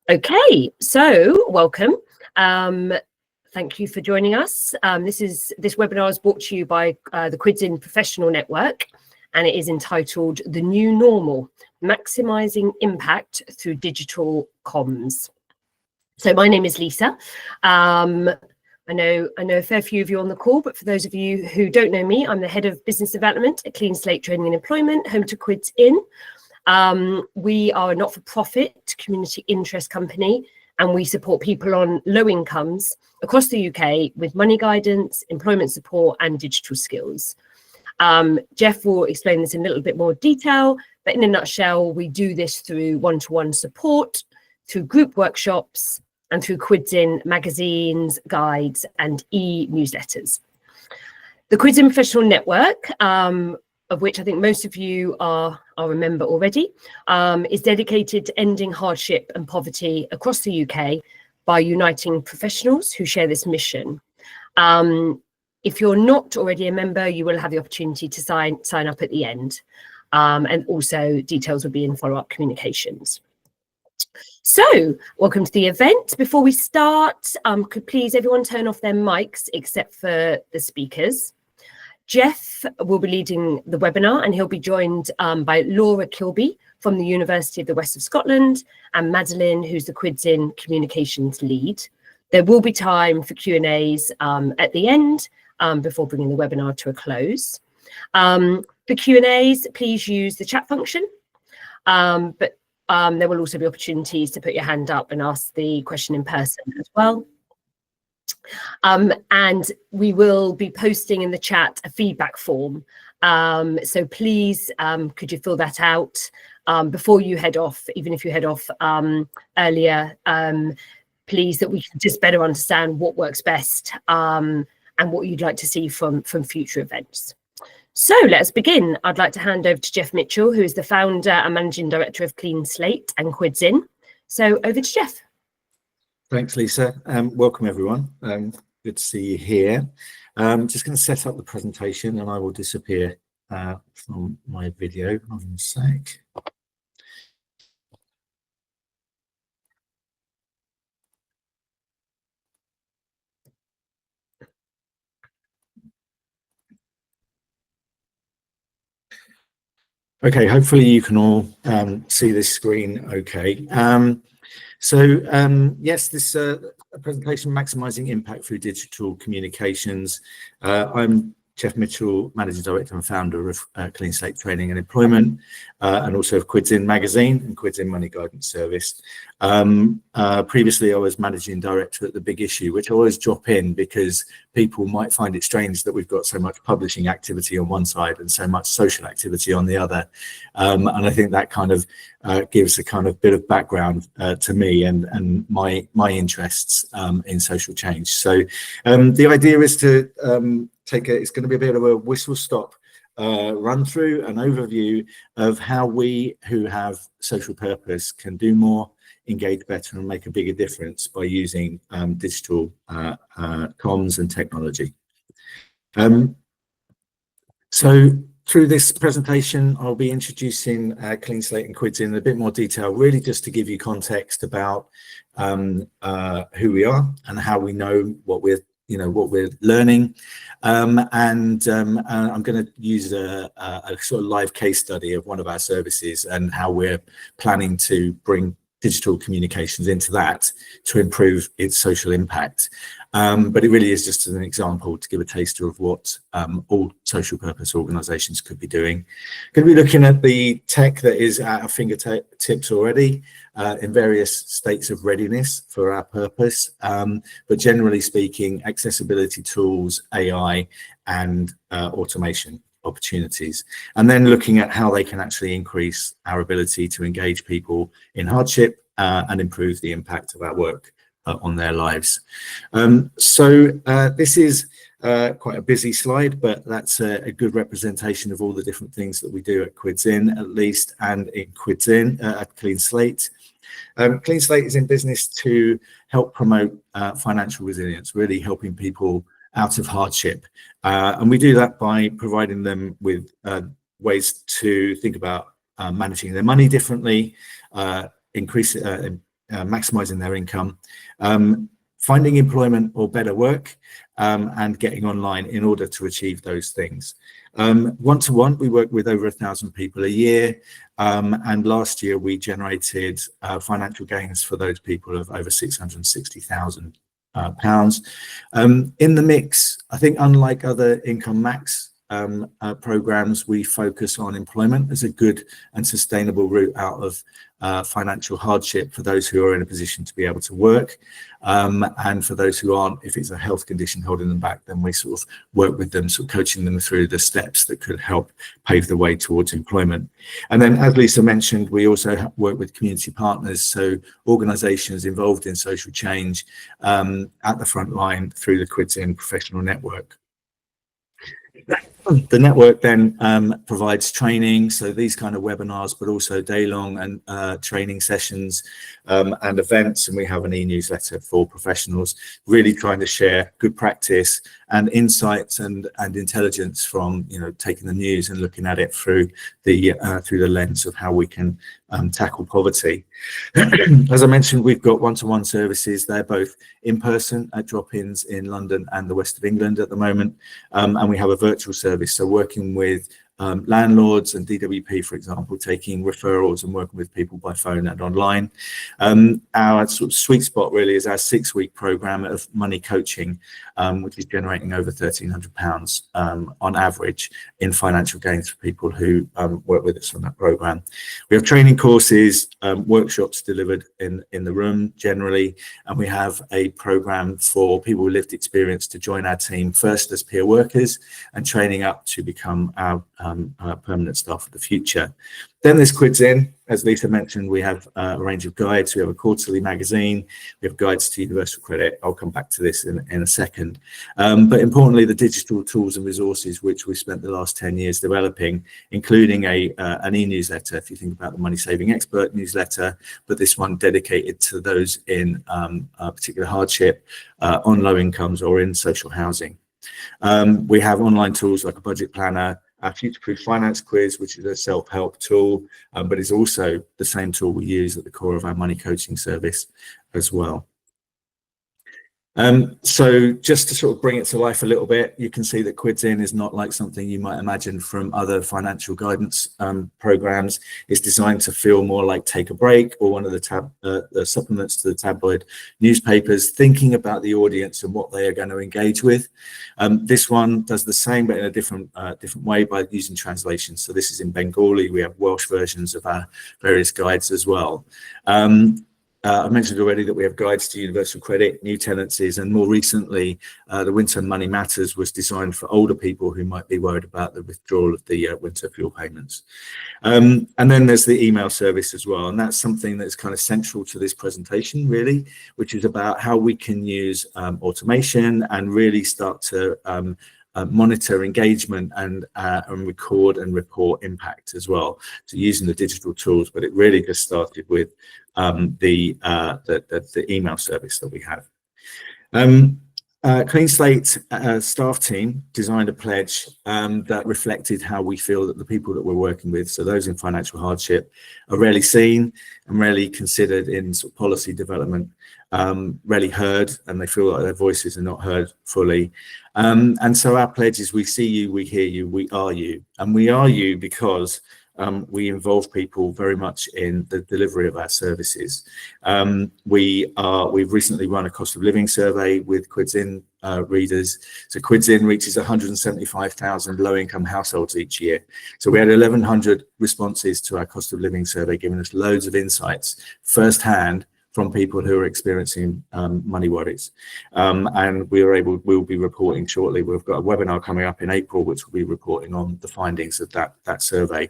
Okay, so welcome. Thank you for joining us. This webinar is brought to you by the Quids Professional Network, and it is entitled "The New Normal: Maximising Impact Through Digital Comms." So my name is Lisa. I know a fair few of you on the call, but for those of you who don't know me, I'm the Head of Business Development at Clean Slate Training and Employment, home to Quids In. We are a not-for-profit community interest company, and we support people on low incomes across the UK with money guidance, employment support, and digital skills. Jeff will explain this in a little bit more detail, but in a nutshell, we do this through one-to-one support, through group workshops, and through Quids In magazines, guides, and e-newsletters. The Quids Professional Network, of which I think most of you are a member already, is dedicated to ending hardship and poverty across the UK by uniting professionals who share this mission. If you're not already a member, you will have the opportunity to sign up at the end. And also details will be in follow-up communications. So, welcome to the event. Before we start, could please everyone turn off their mics except for the speakers. Jeff will be leading the webinar, and he'll be joined by Laura Kilby from the University of the West of Scotland and Madeline, who's the Quids In Communications Lead. There will be time for Q&As at the end before bringing the webinar to a close. For Q&As, please use the chat function, but there will also be opportunities to put your hand up and ask the question in person as well. And we will be posting in the chat a feedback form. So please, could you fill that out before you head off, even if you head off earlier, please, that we can just better understand what works best and what you'd like to see from future events. So let's begin. I'd like to hand over to Jeff Mitchell, who is the founder and managing director of Clean Slate and Quids In. So over to Jeff. Thanks, Lisa. Welcome, everyone. Good to see you here. Just going to set up the presentation and I will disappear from my video. Hold on a sec. Okay, hopefully you can all see this screen okay. Yes, this presentation, Maximising Impact Through Digital Communications. I'm Jeff Mitchell, Managing Director and founder of Clean Slate Training and Employment, and also of Quids In magazine and Quids In Money Guidance Service. Previously, I was Managing Director at The Big Issue, which I always drop in because people might find it strange that we've got so much publishing activity on one side and so much social activity on the other. And I think that kind of gives a kind of bit of background to me and my interests in social change. So the idea is to it's going to be a bit of a whistle-stop run through an overview of how we who have social purpose can do more, engage better, and make a bigger difference by using digital comms and technology. So through this presentation, I'll be introducing Clean Slate and Quids In a bit more detail, really just to give you context about who we are and how we know what we're learning, and I'm going to use a sort of live case study of one of our services and how we're planning to bring digital communications into that to improve its social impact. But it really is just an example to give a taster of what all social purpose organisations could be doing. Going to be looking at the tech that is at our fingertips already in various states of readiness for our purpose, but generally speaking, accessibility tools, AI, and automation opportunities, and then looking at how they can actually increase our ability to engage people in hardship and improve the impact of our work on their lives. This is quite a busy slide, but that's a good representation of all the different things that we do at Quids In, at least, and in Quids In at Clean Slate. Clean Slate is in business to help promote financial resilience, really helping people out of hardship. And we do that by providing them with ways to think about managing their money differently, maximising their income, finding employment or better work, and getting online in order to achieve those things. One-to-one, we work with over 1,000 people a year, and last year we generated financial gains for those people of over £660,000. In the mix, I think unlike other income max programs, we focus on employment as a good and sustainable route out of financial hardship for those who are in a position to be able to work, and for those who aren't, if it's a health condition holding them back, then we sort of work with them, sort of coaching them through the steps that could help pave the way towards employment. And then, as Lisa mentioned, we also work with community partners, so organisations involved in social change at the front line through the Quids In professional network. The network then provides training, so these kind of webinars, but also day-long and training sessions and events, and we have an e-newsletter for professionals, really trying to share good practice and insights and intelligence from, you know, taking the news and looking at it through the lens of how we can tackle poverty. As I mentioned, we've got one-to-one services. They're both in person at drop-ins in London and the west of England at the moment, and we have a virtual service, so working with landlords and DWP, for example, taking referrals and working with people by phone and online. Our sort of sweet spot really is our 6-week program of money coaching, which is generating over £1,300 on average in financial gains for people who work with us on that program. We have training courses, workshops delivered in the room generally, and we have a program for people with lived experience to join our team first as peer workers and training up to become our permanent staff of the future. Then there's Quids In. As Lisa mentioned, we have a range of guides. We have a quarterly magazine. We have guides to universal credit. I'll come back to this in a second. But importantly, the digital tools and resources which we spent the last 10 years developing, including an e-newsletter, if you think about the Money Saving Expert newsletter, but this one dedicated to those in particular hardship, on low incomes or in social housing. We have online tools like a budget planner, our future-proof finance quiz, which is a self-help tool, but is also the same tool we use at the core of our money coaching service as well. So just to sort of bring it to life a little bit, you can see that Quids In is not like something you might imagine from other financial guidance programs. It's designed to feel more like Take a Break or one of the supplements to the tabloid newspapers, thinking about the audience and what they are going to engage with. This one does the same, but in a different way by using translations. So this is in Bengali. We have Welsh versions of our various guides as well. I mentioned already that we have guides to universal credit, new tenancies, and more recently, the Winter Money Matters was designed for older people who might be worried about the withdrawal of the winter fuel payments. And then there's the email service as well, and that's something that's kind of central to this presentation, really, which is about how we can use automation and really start to monitor engagement and record and report impact as well. So using the digital tools, but it really just started with the email service that we have. Clean Slate staff team designed a pledge that reflected how we feel that the people that we're working with, so those in financial hardship, are rarely seen and rarely considered in sort of policy development, rarely heard, and they feel like their voices are not heard fully. And so our pledge is: we see you, we hear you, we are you. And we are you because we involve people very much in the delivery of our services. We've recently run a cost of living survey with Quids In readers. So Quids In reaches 175,000 low-income households each year. So we had 1,100 responses to our cost of living survey, giving us loads of insights firsthand from people who are experiencing money worries. And we'll be reporting shortly. We've got a webinar coming up in April, which will be reporting on the findings of that survey.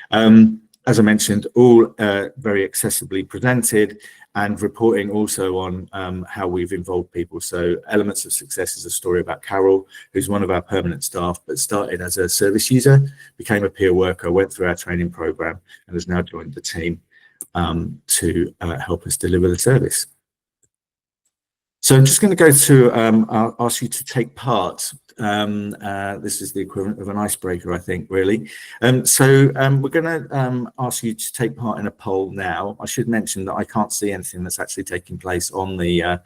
As I mentioned, all very accessibly presented, and reporting also on how we've involved people. So Elements of Success is a story about Carol, who's one of our permanent staff, but started as a service user, became a peer worker, went through our training program, and has now joined the team to help us deliver the service. So I'm just going to go to, I'll ask you to take part This is the equivalent of an icebreaker, I think, really. We're going to ask you to take part in a poll now. I should mention that I can't see anything that's actually taking place on the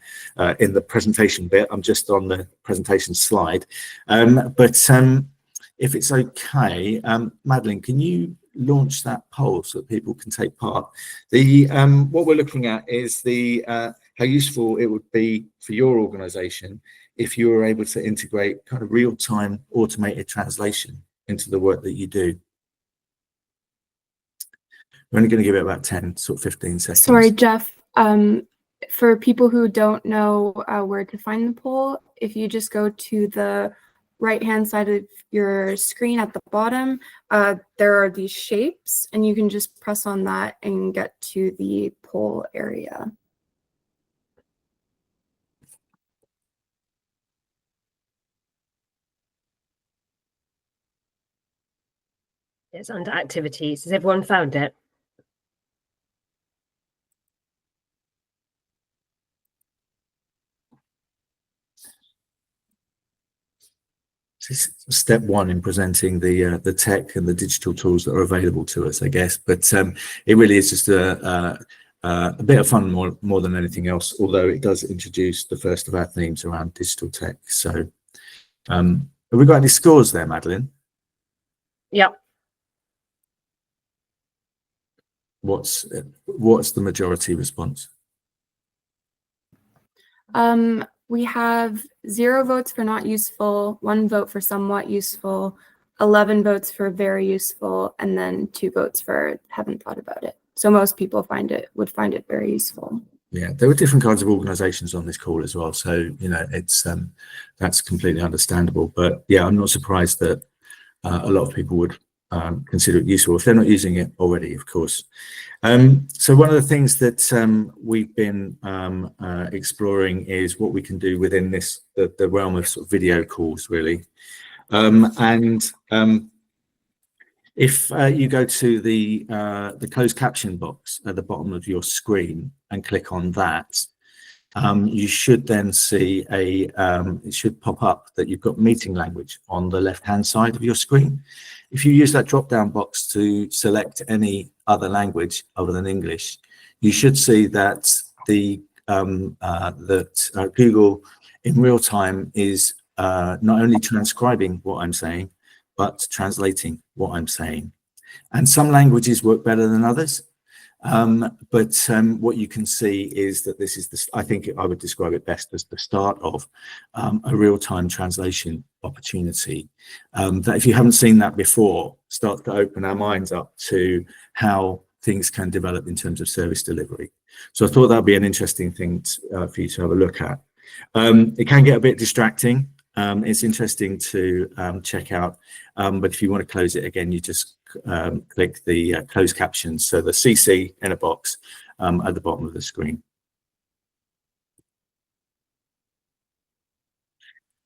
in the presentation bit. I'm just on the presentation slide. If it's okay, Madeline, can you launch that poll so that people can take part? What we're looking at is how useful it would be for your organization if you were able to integrate kind of real-time automated translation into the work that you do. We're only going to give it about 10, sort of 15 seconds. Sorry, Jeff. For people who don't know where to find the poll, if you just go to the right-hand side of your screen at the bottom, there are these shapes, and you can just press on that and get to the poll area. It's under activities. Has everyone found it? Step one in presenting the tech and the digital tools that are available to us, I guess. But it really is just a bit of fun more than anything else, although it does introduce the first of our themes around digital tech. So have we got any scores there, Madeline? Yeah. What's the majority response? We have 0 votes for not useful, 1 vote for somewhat useful, 11 votes for very useful, and then 2 votes for haven't thought about it. So most people would find it very useful. Yeah, there were different kinds of organizations on this call as well. So, you know, it's that's completely understandable. But yeah, I'm not surprised that a lot of people would consider it useful if they're not using it already, of course. So one of the things that we've been exploring is what we can do within the realm of sort of video calls, really. If you go to the closed caption box at the bottom of your screen and click on that, you should then see it should pop up that you've got meeting language on the left-hand side of your screen. If you use that drop-down box to select any other language other than English, you should see that Google in real time is not only transcribing what I'm saying, but translating what I'm saying. And some languages work better than others. What you can see is that this is I think I would describe it best as the start of a real-time translation opportunity. That if you haven't seen that before, starts to open our minds up to how things can develop in terms of service delivery. So I thought that'd be an interesting thing for you to have a look at. It can get a bit distracting. It's interesting to check out, but if you want to close it again, you just click the closed captions, so the CC in a box at the bottom of the screen.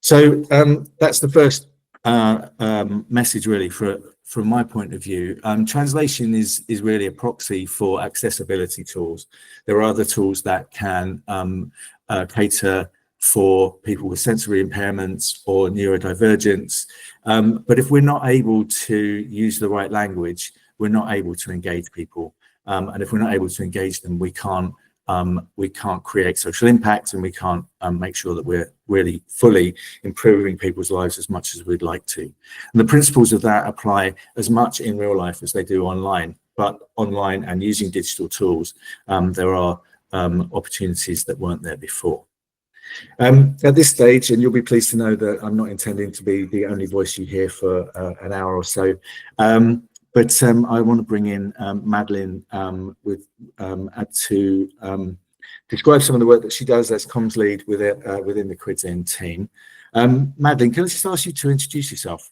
So that's the first message, really, from my point of view. Translation is really a proxy for accessibility tools. There are other tools that can cater for people with sensory impairments or neurodivergence. But if we're not able to use the right language, we're not able to engage people. And if we're not able to engage them, we can't create social impact, and we can't make sure that we're really fully improving people's lives as much as we'd like to. And the principles of that apply as much in real life as they do online. But online and using digital tools, there are opportunities that weren't there before. At this stage, and you'll be pleased to know that I'm not intending to be the only voice you hear for an hour or so, but I want to bring in Madeline to describe some of the work that she does as comms lead within the Quidzin team. Madeline, can I just ask you to introduce yourself?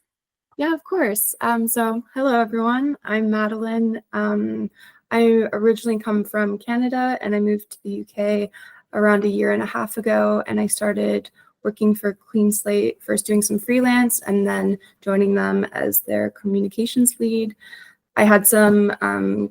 Yeah, of course. So hello, everyone. I'm Madeline. I originally come from Canada, and I moved to the UK around 1.5 years ago, and I started working for Clean Slate, first doing some freelance and then joining them as their communications lead. I had some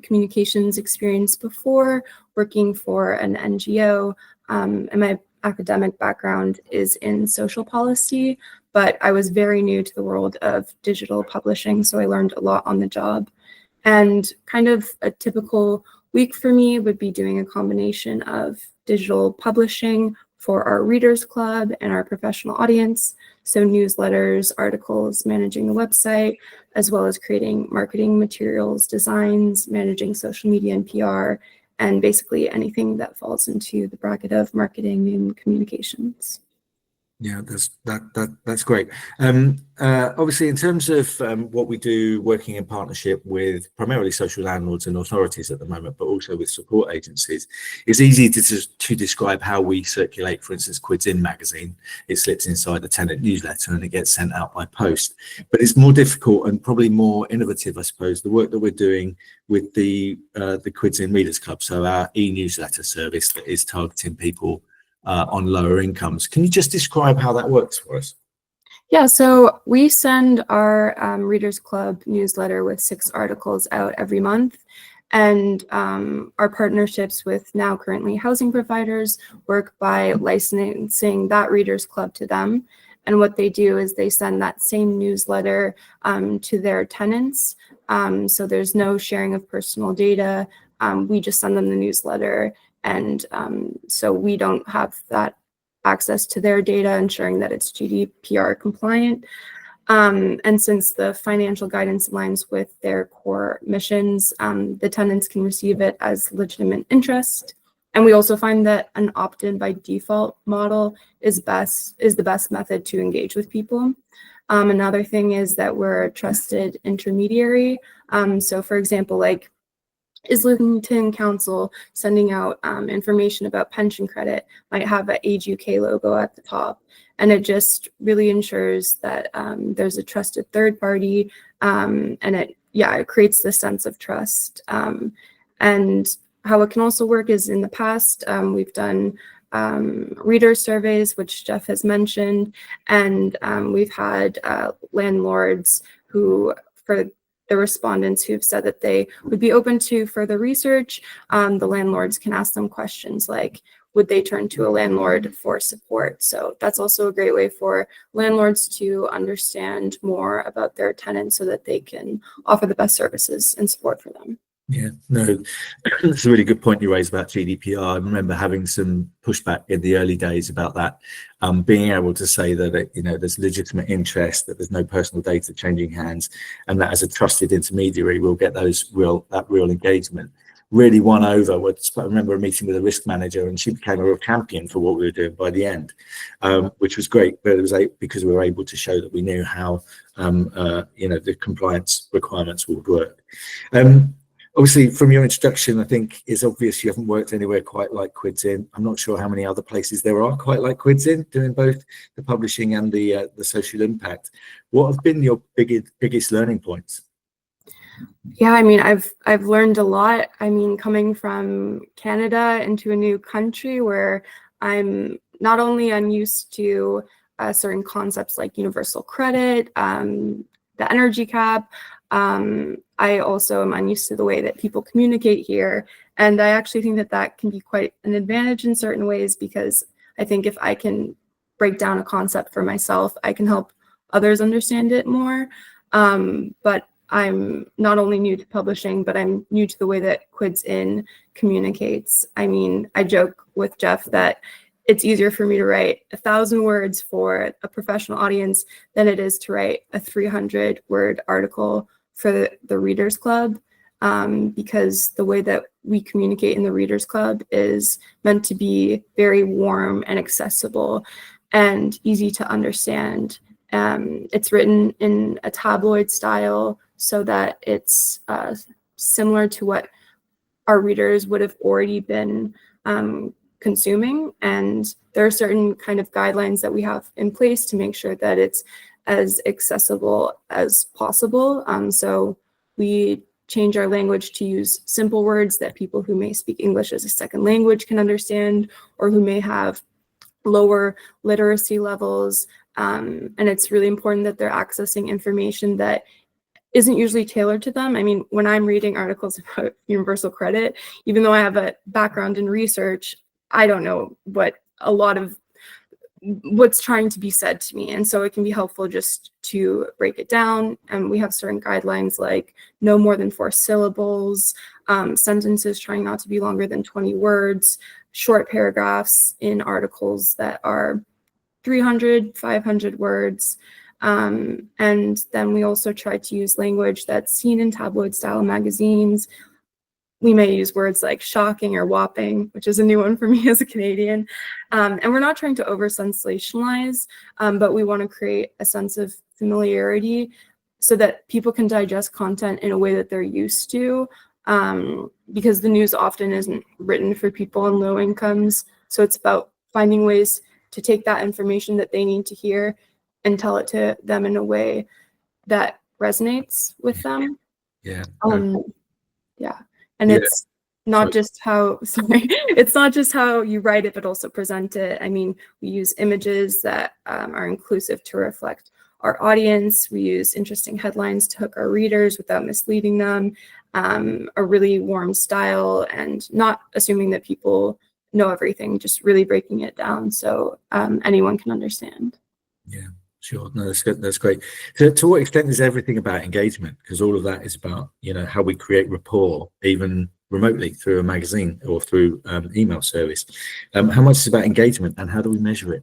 communications experience before working for an NGO, and my academic background is in social policy, but I was very new to the world of digital publishing, so I learned a lot on the job. And kind of a typical week for me would be doing a combination of digital publishing for our readers club and our professional audience. So newsletters, articles, managing the website, as well as creating marketing materials, designs, managing social media and PR, and basically anything that falls into the bracket of marketing and communications. Yeah, that's great. Obviously, in terms of what we do, working in partnership with primarily social landlords and authorities at the moment, but also with support agencies, it's easy to describe how we circulate. For instance, Quids In magazine, it slips inside the tenant newsletter and it gets sent out by post. But it's more difficult and probably more innovative, I suppose, the work that we're doing with the Quids In Readers Club, so our e-newsletter service that is targeting people on lower incomes. Can you just describe how that works for us? Yeah, so we send our Readers Club newsletter with 6 articles out every month. And our partnerships with now currently housing providers work by licensing that Readers Club to them. And what they do is they send that same newsletter to their tenants. So there's no sharing of personal data. We just send them the newsletter. And so we don't have that access to their data, ensuring that it's GDPR compliant. And since the financial guidance aligns with their core missions, the tenants can receive it as legitimate interest. And we also find that an opt-in by default model is the best method to engage with people. Another thing is that we're a trusted intermediary. So for example, like Islington Council sending out information about pension credit might have an Age UK logo at the top. And it just really ensures that there's a trusted third party, and it creates this sense of trust. And how it can also work is in the past, we've done reader surveys, which Jeff has mentioned, and we've had landlords who, for the respondents who've said that they would be open to further research, the landlords can ask them questions like, would they turn to a landlord for support? So that's also a great way for landlords to understand more about their tenants so that they can offer the best services and support for them. Yeah, no, that's a really good point you raised about GDPR. I remember having some pushback in the early days about that, being able to say that there's legitimate interest, that there's no personal data changing hands, and that as a trusted intermediary, we'll get that real engagement. Really won over. I remember a meeting with a risk manager, and she became a real champion for what we were doing by the end, which was great. But it was because we were able to show that we knew how the compliance requirements would work. Obviously, from your introduction, I think it's obvious you haven't worked anywhere quite like Quids In. I'm not sure how many other places there are quite like Quids In, doing both the publishing and the social impact. What have been your biggest learning points? Yeah, I mean, I've learned a lot. I mean, coming from Canada into a new country where I'm not only unused to certain concepts like universal credit, the energy cap, I also am unused to the way that people communicate here. And I actually think that that can be quite an advantage in certain ways, because I think if I can break down a concept for myself, I can help others understand it more. But I'm not only new to publishing, but I'm new to the way that Quids In communicates. I mean, I joke with Jeff that it's easier for me to write 1,000 words for a professional audience than it is to write a 300-word article for the Readers Club, because the way that we communicate in the Readers Club is meant to be very warm and accessible and easy to understand. It's written in a tabloid style so that it's similar to what our readers would have already been consuming. And there are certain kind of guidelines that we have in place to make sure that it's as accessible as possible. So we change our language to use simple words that people who may speak English as a second language can understand, or who may have lower literacy levels. And it's really important that they're accessing information that isn't usually tailored to them. I mean, when I'm reading articles about universal credit, even though I have a background in research, I don't know what a lot of what's trying to be said to me. And so it can be helpful just to break it down. And we have certain guidelines like no more than 4 syllables, sentences trying not to be longer than 20 words, short paragraphs in articles that are 300, 500 words. And then we also try to use language that's seen in tabloid style magazines. We may use words like shocking or whopping, which is a new one for me as a Canadian. And we're not trying to over sensationalize, but we want to create a sense of familiarity so that people can digest content in a way that they're used to, because the news often isn't written for people on low incomes. So it's about finding ways to take that information that they need to hear and tell it to them in a way that resonates with them. Yeah. Yeah. And it's not just how, it's not just how you write it, but also present it. I mean, we use images that are inclusive to reflect our audience. We use interesting headlines to hook our readers without misleading them, a really warm style, and not assuming that people know everything, just really breaking it down so anyone can understand. Yeah. Sure. No, that's good. That's great. To what extent is everything about engagement? Because all of that is about, how we create rapport, even remotely through a magazine or through email service. How much is about engagement, and how do we measure it?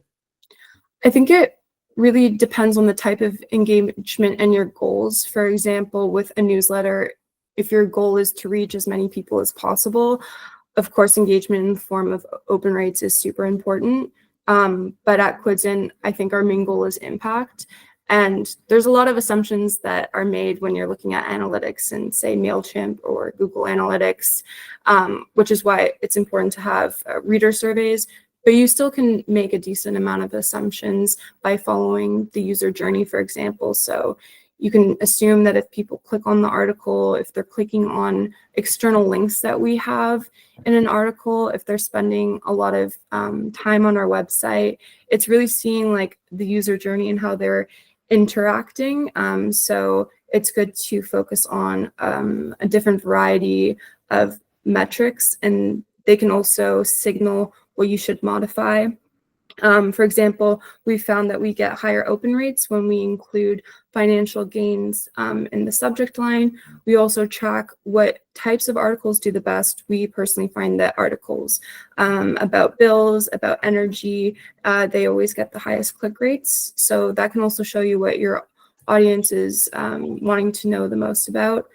I think it really depends on the type of engagement and your goals. For example, with a newsletter, if your goal is to reach as many people as possible, of course, engagement in the form of open rates is super important. But at Quidsin, I think our main goal is impact. And there's a lot of assumptions that are made when you're looking at analytics and say MailChimp or Google Analytics, which is why it's important to have reader surveys, but you still can make a decent amount of assumptions by following the user journey, for example. So you can assume that if people click on the article, if they're clicking on external links that we have in an article, if they're spending a lot of time on our website, it's really seeing like the user journey and how they're interacting. So it's good to focus on a different variety of metrics, and they can also signal what you should modify. For example, we found that we get higher open rates when we include financial gains in the subject line. We also track what types of articles do the best. We personally find that articles about bills, about energy, they always get the highest click rates. So that can also show you what your audience is wanting to know the most about.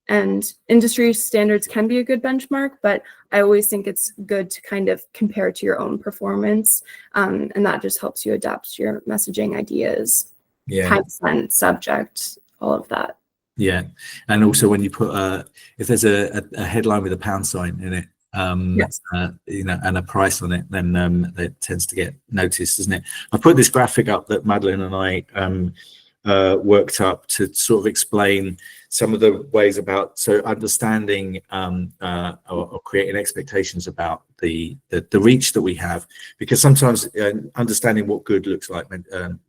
And industry standards can be a good benchmark, but I always think it's good to kind of compare to your own performance. And that just helps you adapt to your messaging ideas, time spent, subject, all of that. Yeah. And also when you put, if there's a headline with a pound sign in it, Yes. And a price on it, then it tends to get noticed, doesn't it? I put this graphic up that Madeline and I worked up to sort of explain some of the ways about understanding or creating expectations about the reach that we have, because sometimes understanding what good looks like,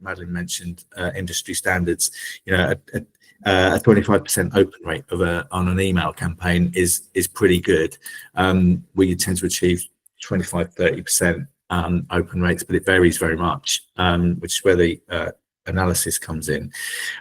Madeline mentioned industry standards, a 25% open rate on an email campaign is pretty good. We tend to achieve 25-30% open rates, but it varies very much, which is where the analysis comes in.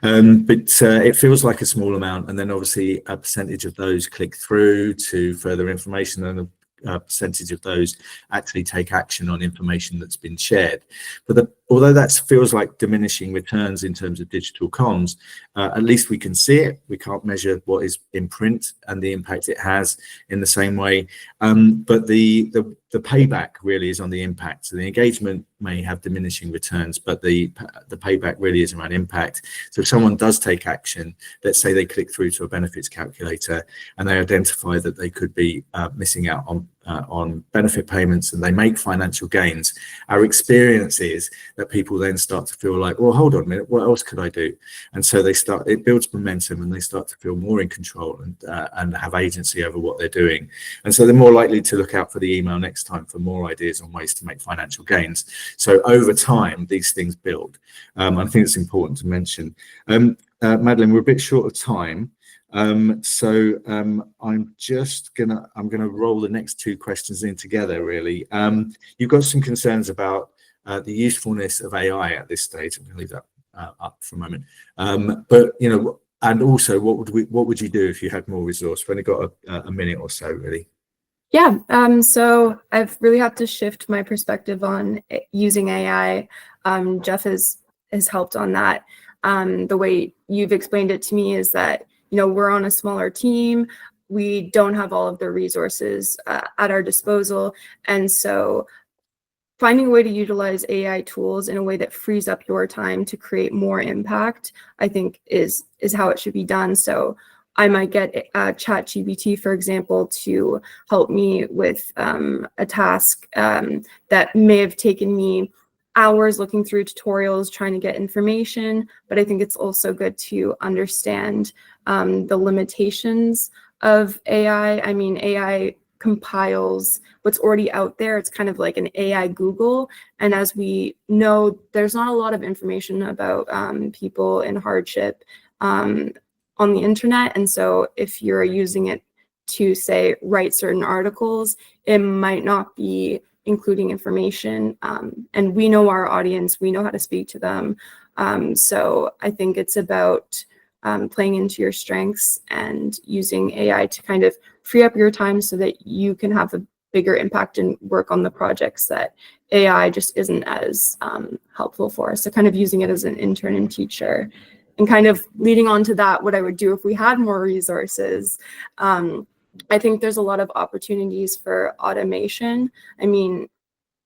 But it feels like a small amount, and then obviously a percentage of those click through to further information, and a percentage of those actually take action on information that's been shared. But although that feels like diminishing returns in terms of digital comms, at least we can see it. We can't measure what is in print and the impact it has in the same way. But the payback really is on the impact. So the engagement may have diminishing returns, but the payback really is around impact. So if someone does take action, let's say they click through to a benefits calculator and they identify that they could be missing out on benefit payments, and they make financial gains, our experience is that people then start to feel like, well, hold on a minute, what else could I do? And so it builds momentum, and they start to feel more in control and have agency over what they're doing. And so they're more likely to look out for the email next time for more ideas on ways to make financial gains. So over time, these things build. I think it's important to mention. Madeline, we're a bit short of time. I'm gonna roll the next two questions in together, really. You've got some concerns about the usefulness of AI at this stage. I'm going to leave that up for a moment. But and also, what would you do if you had more resource? We've only got a minute or so, really. Yeah, so I've really had to shift my perspective on using AI. Jeff has helped on that. The way you've explained it to me is that, we're on a smaller team. We don't have all of the resources at our disposal. And so finding a way to utilize AI tools in a way that frees up your time to create more impact, I think is how it should be done. So I might get ChatGPT, for example, to help me with a task that may have taken me hours looking through tutorials, trying to get information. But I think it's also good to understand the limitations of AI. I mean, AI compiles what's already out there. It's kind of like an AI Google. And as we know, there's not a lot of information about people in hardship on the internet. And so if you're using it to, say, write certain articles, it might not be including information. And we know our audience, we know how to speak to them. So I think it's about playing into your strengths and using AI to kind of free up your time so that you can have a bigger impact and work on the projects that AI just isn't as helpful for. So kind of using it as an intern and teacher. And kind of leading on to that, what I would do if we had more resources. I think there's a lot of opportunities for automation. I mean,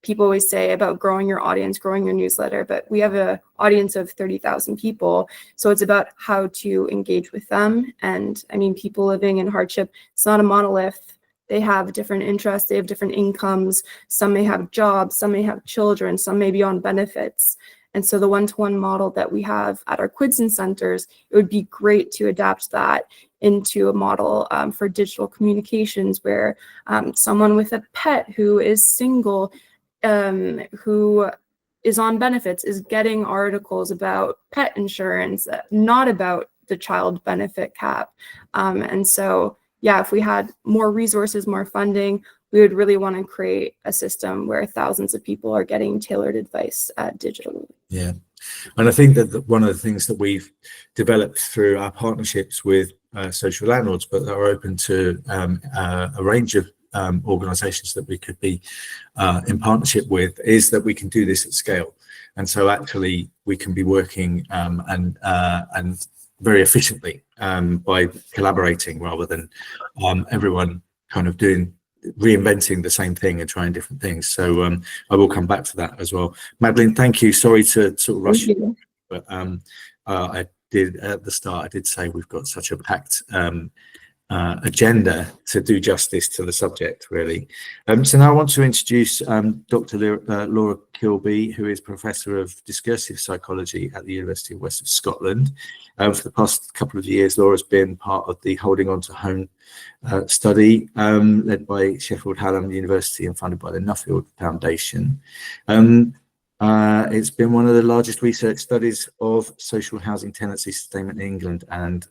people always say about growing your audience, growing your newsletter, but we have an audience of 30,000 people. So it's about how to engage with them. And I mean, people living in hardship, it's not a monolith. They have different interests, they have different incomes. Some may have jobs, some may have children, some may be on benefits. And so the one-to-one model that we have at our Quids and centers, it would be great to adapt that into a model for digital communications where someone with a pet who is single, who is on benefits, is getting articles about pet insurance, not about the child benefit cap. And so, yeah, if we had more resources, more funding, we would really want to create a system where thousands of people are getting tailored advice digitally. Yeah, and I think that one of the things that we've developed through our partnerships with social landlords, but that are open to a range of organisations that we could be in partnership with, is that we can do this at scale. And so actually we can be working and very efficiently by collaborating rather than everyone kind of reinventing the same thing and trying different things. So I will come back to that as well. Madeline, thank you. Sorry to sort of rush you, but I did at the start, I did say we've got such a packed agenda to do justice to the subject, really. So now I want to introduce Dr. Laura Kilby, who is Professor of Discursive Psychology at the University of West of Scotland. For the past couple of years, Laura's been part of the Holding On to Home study led by Sheffield Hallam University and funded by the Nuffield Foundation. It's been one of the largest research studies of social housing tenancy sustainment in England, and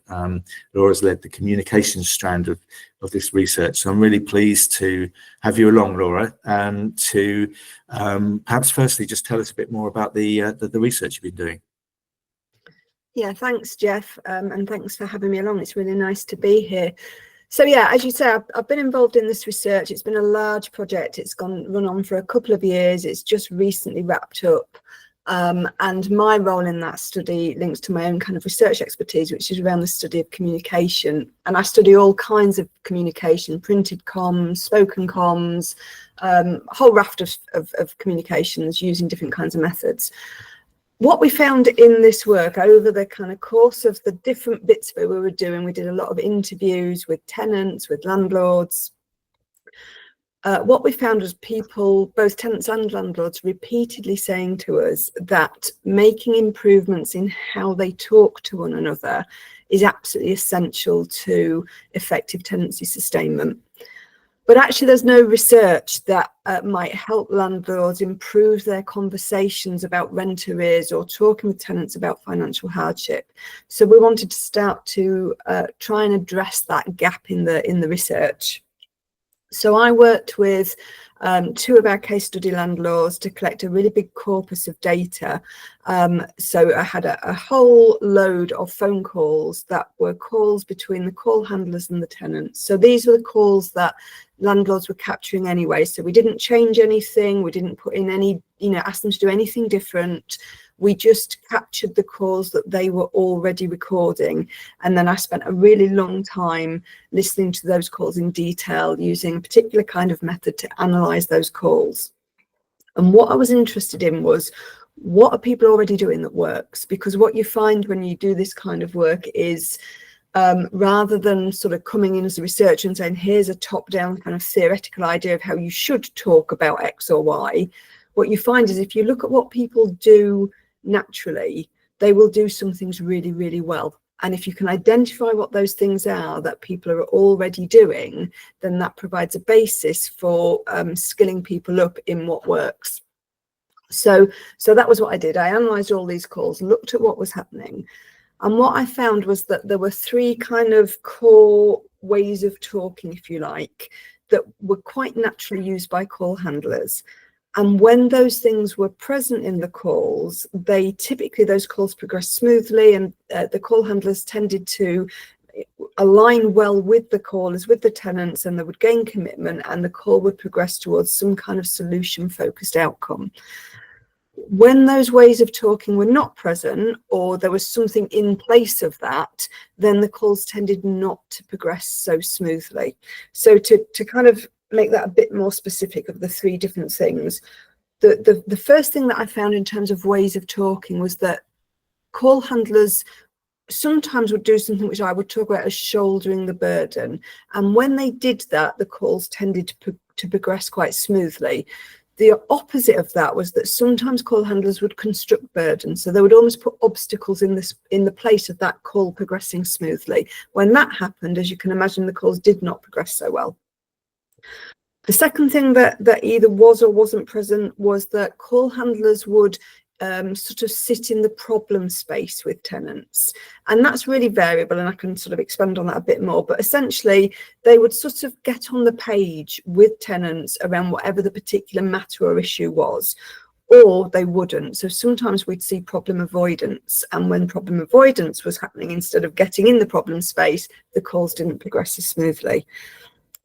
Laura's led the communications strand of this research. So I'm really pleased to have you along, Laura, and to perhaps firstly just tell us a bit more about the research you've been doing. Yeah, thanks, Jeff, and thanks for having me along. It's really nice to be here. So yeah, as you say, I've been involved in this research. It's been a large project. It's run on for a couple of years. It's just recently wrapped up. And my role in that study links to my own kind of research expertise, which is around the study of communication. And I study all kinds of communication, printed comms, spoken comms, a whole raft of communications using different kinds of methods. What we found in this work over the kind of course of the different bits that we were doing, we did a lot of interviews with tenants, with landlords. What we found was people, both tenants and landlords, repeatedly saying to us that making improvements in how they talk to one another is absolutely essential to effective tenancy sustainment. But actually, there's no research that might help landlords improve their conversations about rent arrears or talking with tenants about financial hardship. So we wanted to start to try and address that gap in the research. So I worked with two of our case study landlords to collect a really big corpus of data. So I had a whole load of phone calls that were calls between the call handlers and the tenants. So these were the calls that landlords were capturing anyway. So we didn't change anything. We didn't put in any, ask them to do anything different. We just captured the calls that they were already recording. And then I spent a really long time listening to those calls in detail, using a particular kind of method to analyze those calls. And what I was interested in was, what are people already doing that works? Because what you find when you do this kind of work is, rather than sort of coming in as a researcher and saying, here's a top-down kind of theoretical idea of how you should talk about X or Y, what you find is if you look at what people do naturally, they will do some things really, really well. And if you can identify what those things are that people are already doing, then that provides a basis for skilling people up in what works. So that was what I did. I analysed all these calls, looked at what was happening. And what I found was that there were three kind of core ways of talking, if you like, that were quite naturally used by call handlers. And when those things were present in the calls, those calls progressed smoothly, and the call handlers tended to align well with the callers, with the tenants, and they would gain commitment, and the call would progress towards some kind of solution-focused outcome. When those ways of talking were not present, or there was something in place of that, then the calls tended not to progress so smoothly. So to kind of make that a bit more specific of the three different things, the first thing that I found in terms of ways of talking was that call handlers sometimes would do something which I would talk about as shouldering the burden. And when they did that, the calls tended to progress quite smoothly. The opposite of that was that sometimes call handlers would construct burdens. So they would almost put obstacles in the place of that call progressing smoothly. When that happened, as you can imagine, the calls did not progress so well. The second thing that either was or wasn't present was that call handlers would sort of sit in the problem space with tenants. And that's really variable, and I can sort of expand on that a bit more. But essentially, they would sort of get on the page with tenants around whatever the particular matter or issue was, or they wouldn't. So sometimes we'd see problem avoidance. And when problem avoidance was happening, instead of getting in the problem space, the calls didn't progress as smoothly.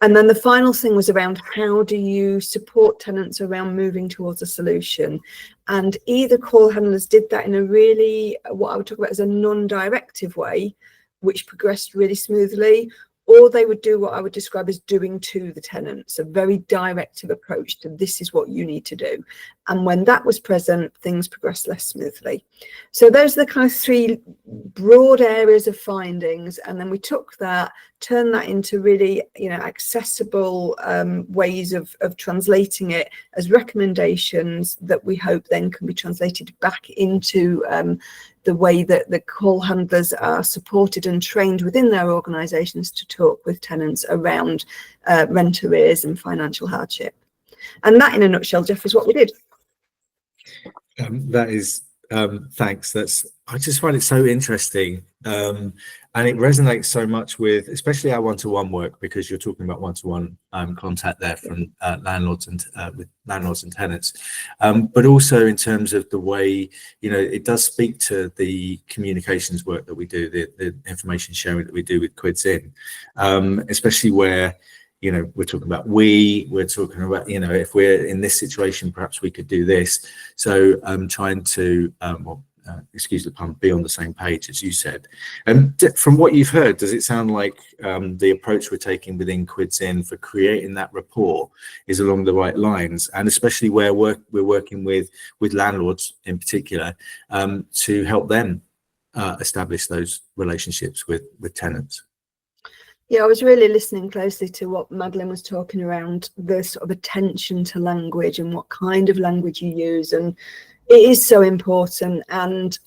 And then the final thing was around, how do you support tenants around moving towards a solution? And either call handlers did that in a really, what I would talk about as a non-directive way, which progressed really smoothly, or they would do what I would describe as doing to the tenants, a very directive approach to, this is what you need to do. And when that was present, things progressed less smoothly. So those are the kind of three broad areas of findings. And then we took that, turned that into really, accessible ways of translating it as recommendations that we hope then can be translated back into the way that the call handlers are supported and trained within their organisations to talk with tenants around rent arrears and financial hardship. And that, in a nutshell, Jeff, is what we did. That is, thanks. I just find it so interesting, and it resonates so much with, especially our one-to-one work, because you're talking about one-to-one contact there from landlords and with landlords and tenants, but also in terms of the way, it does speak to the communications work that we do, the information sharing that we do with Quids In, especially where we're talking about we're talking about, if we're in this situation, perhaps we could do this. So trying to, excuse the pun, be on the same page, as you said. And from what you've heard, does it sound like the approach we're taking within Quids In for creating that rapport is along the right lines, and especially where we're working with landlords in particular, to help them establish those relationships with tenants? Yeah, I was really listening closely to what Madeline was talking around, the sort of attention to language and what kind of language you use. And it is so important. And,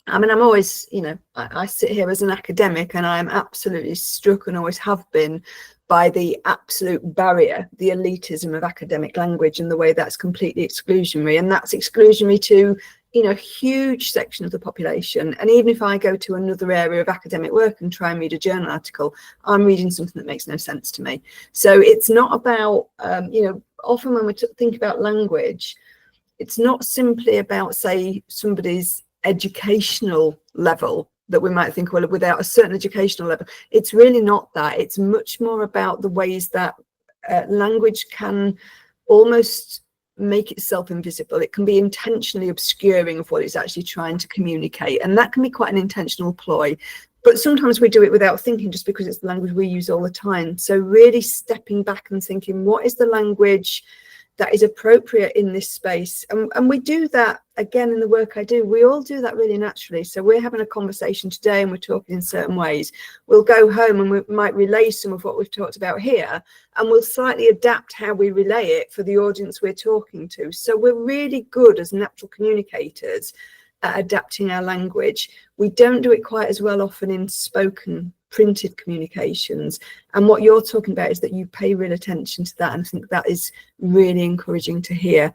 I'm always, I sit here as an academic, and I am absolutely struck, and always have been, by the absolute barrier, the elitism of academic language, and the way that's completely exclusionary. And that's exclusionary to you know, huge section of the population. And even if I go to another area of academic work and try and read a journal article, I'm reading something that makes no sense to me. So it's not about, you know, often when we think about language, it's not simply about, say, somebody's educational level that we might think, well, without a certain educational level. It's really not that. It's much more about the ways that language can almost make itself invisible. It can be intentionally obscuring of what it's actually trying to communicate, and that can be quite an intentional ploy. But sometimes we do it without thinking, just because it's the language we use all the time. So really stepping back and thinking, what is the language that is appropriate in this space? And we do that, again, in the work I do. We all do that really naturally. So we're having a conversation today and we're talking in certain ways. We'll go home and we might relay some of what we've talked about here, and we'll slightly adapt how we relay it for the audience we're talking to. So we're really good as natural communicators at adapting our language. We don't do it quite as well often in spoken, printed communications. And what you're talking about is that you pay real attention to that, and I think that is really encouraging to hear.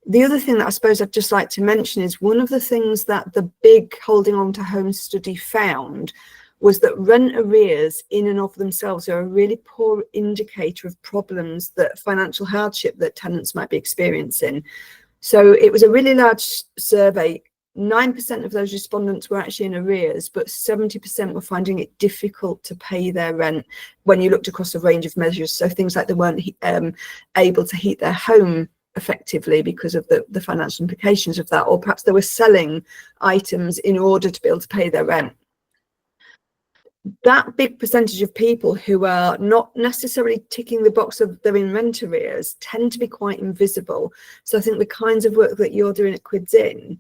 The other thing that I suppose I'd just like to mention is one of the things that the big Holding On to Home study found was that rent arrears in and of themselves are a really poor indicator of problems, that financial hardship that tenants might be experiencing. So it was a really large survey. 9% of those respondents were actually in arrears, but 70% were finding it difficult to pay their rent when you looked across a range of measures. So things like they weren't able to heat their home effectively because of the financial implications of that, or perhaps they were selling items in order to be able to pay their rent. That big percentage of people who are not necessarily ticking the box of they're in rent arrears tend to be quite invisible. So I think the kinds of work that you're doing at Quids In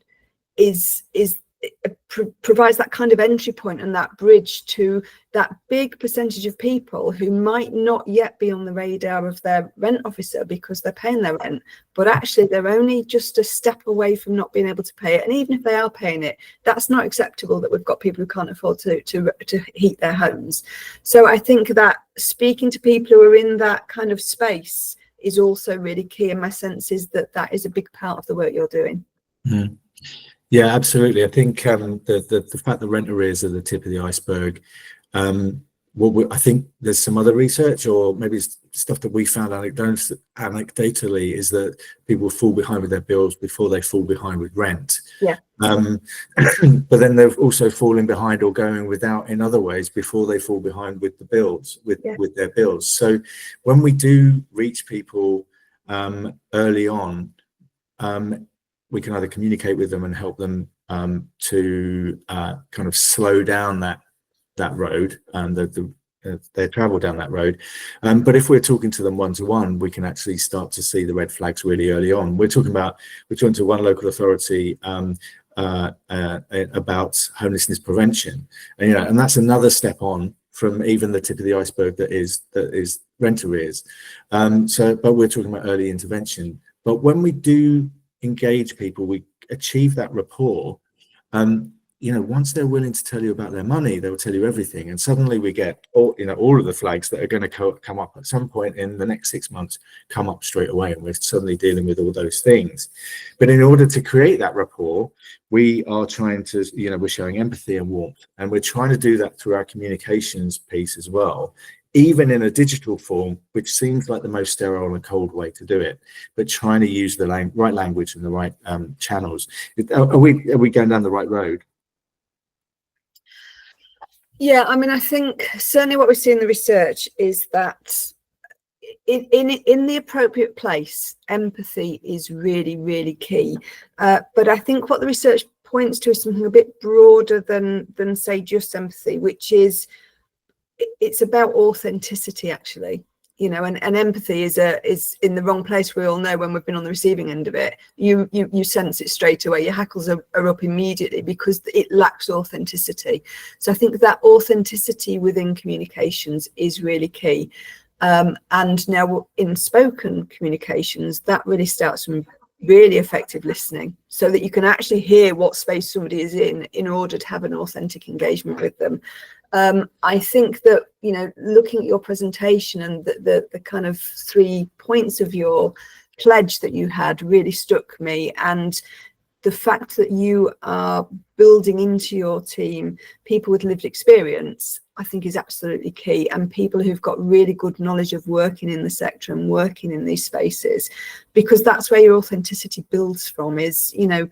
provides that kind of entry point and that bridge to that big percentage of people who might not yet be on the radar of their rent officer because they're paying their rent, but actually they're only just a step away from not being able to pay it. And even if they are paying it, that's not acceptable, that we've got people who can't afford to heat their homes. So I think that speaking to people who are in that kind of space is also really key, and my sense is that that is a big part of the work you're doing. Mm. Yeah, absolutely. I think the fact that rent arrears are the tip of the iceberg. I think there's some other research, or maybe it's stuff that we found anecdotally, is that people fall behind with their bills before they fall behind with rent. Yeah. But then they're also falling behind or going without in other ways before they fall behind with the bills, with their bills. So when we do reach people early on, we can either communicate with them and help them to kind of slow down that road and their travel down that road. But if we're talking to them one-to-one, we can actually start to see the red flags really early on. We're talking to one local authority about homelessness prevention, and that's another step on from even the tip of the iceberg that is rent arrears. But we're talking about early intervention. But when we do engage people, we achieve that rapport. Once they're willing to tell you about their money, they'll tell you everything, and suddenly we get all of the flags that are going to come up at some point in the next 6 months come up straight away, and we're suddenly dealing with all those things. But in order to create that rapport, we are trying to, we're showing empathy and warmth, and we're trying to do that through our communications piece as well, even in a digital form, which seems like the most sterile and cold way to do it, but trying to use the right language and the right channels. Are we going down the right road? Yeah, I mean, I think certainly what we see in the research is that in the appropriate place, empathy is really, really key. But I think what the research points to is something a bit broader than say just empathy, which is it's about authenticity, actually. And empathy is in the wrong place. We all know when we've been on the receiving end of it, you sense it straight away. Your hackles are up immediately because it lacks authenticity. So I think that authenticity within communications is really key. And now in spoken communications, that really starts from really effective listening, so that you can actually hear what space somebody is in order to have an authentic engagement with them. I think that, looking at your presentation and the kind of 3 points of your pledge that you had really struck me. And the fact that you are building into your team people with lived experience, I think is absolutely key, and people who've got really good knowledge of working in the sector and working in these spaces, because that's where your authenticity builds from. Is, you know,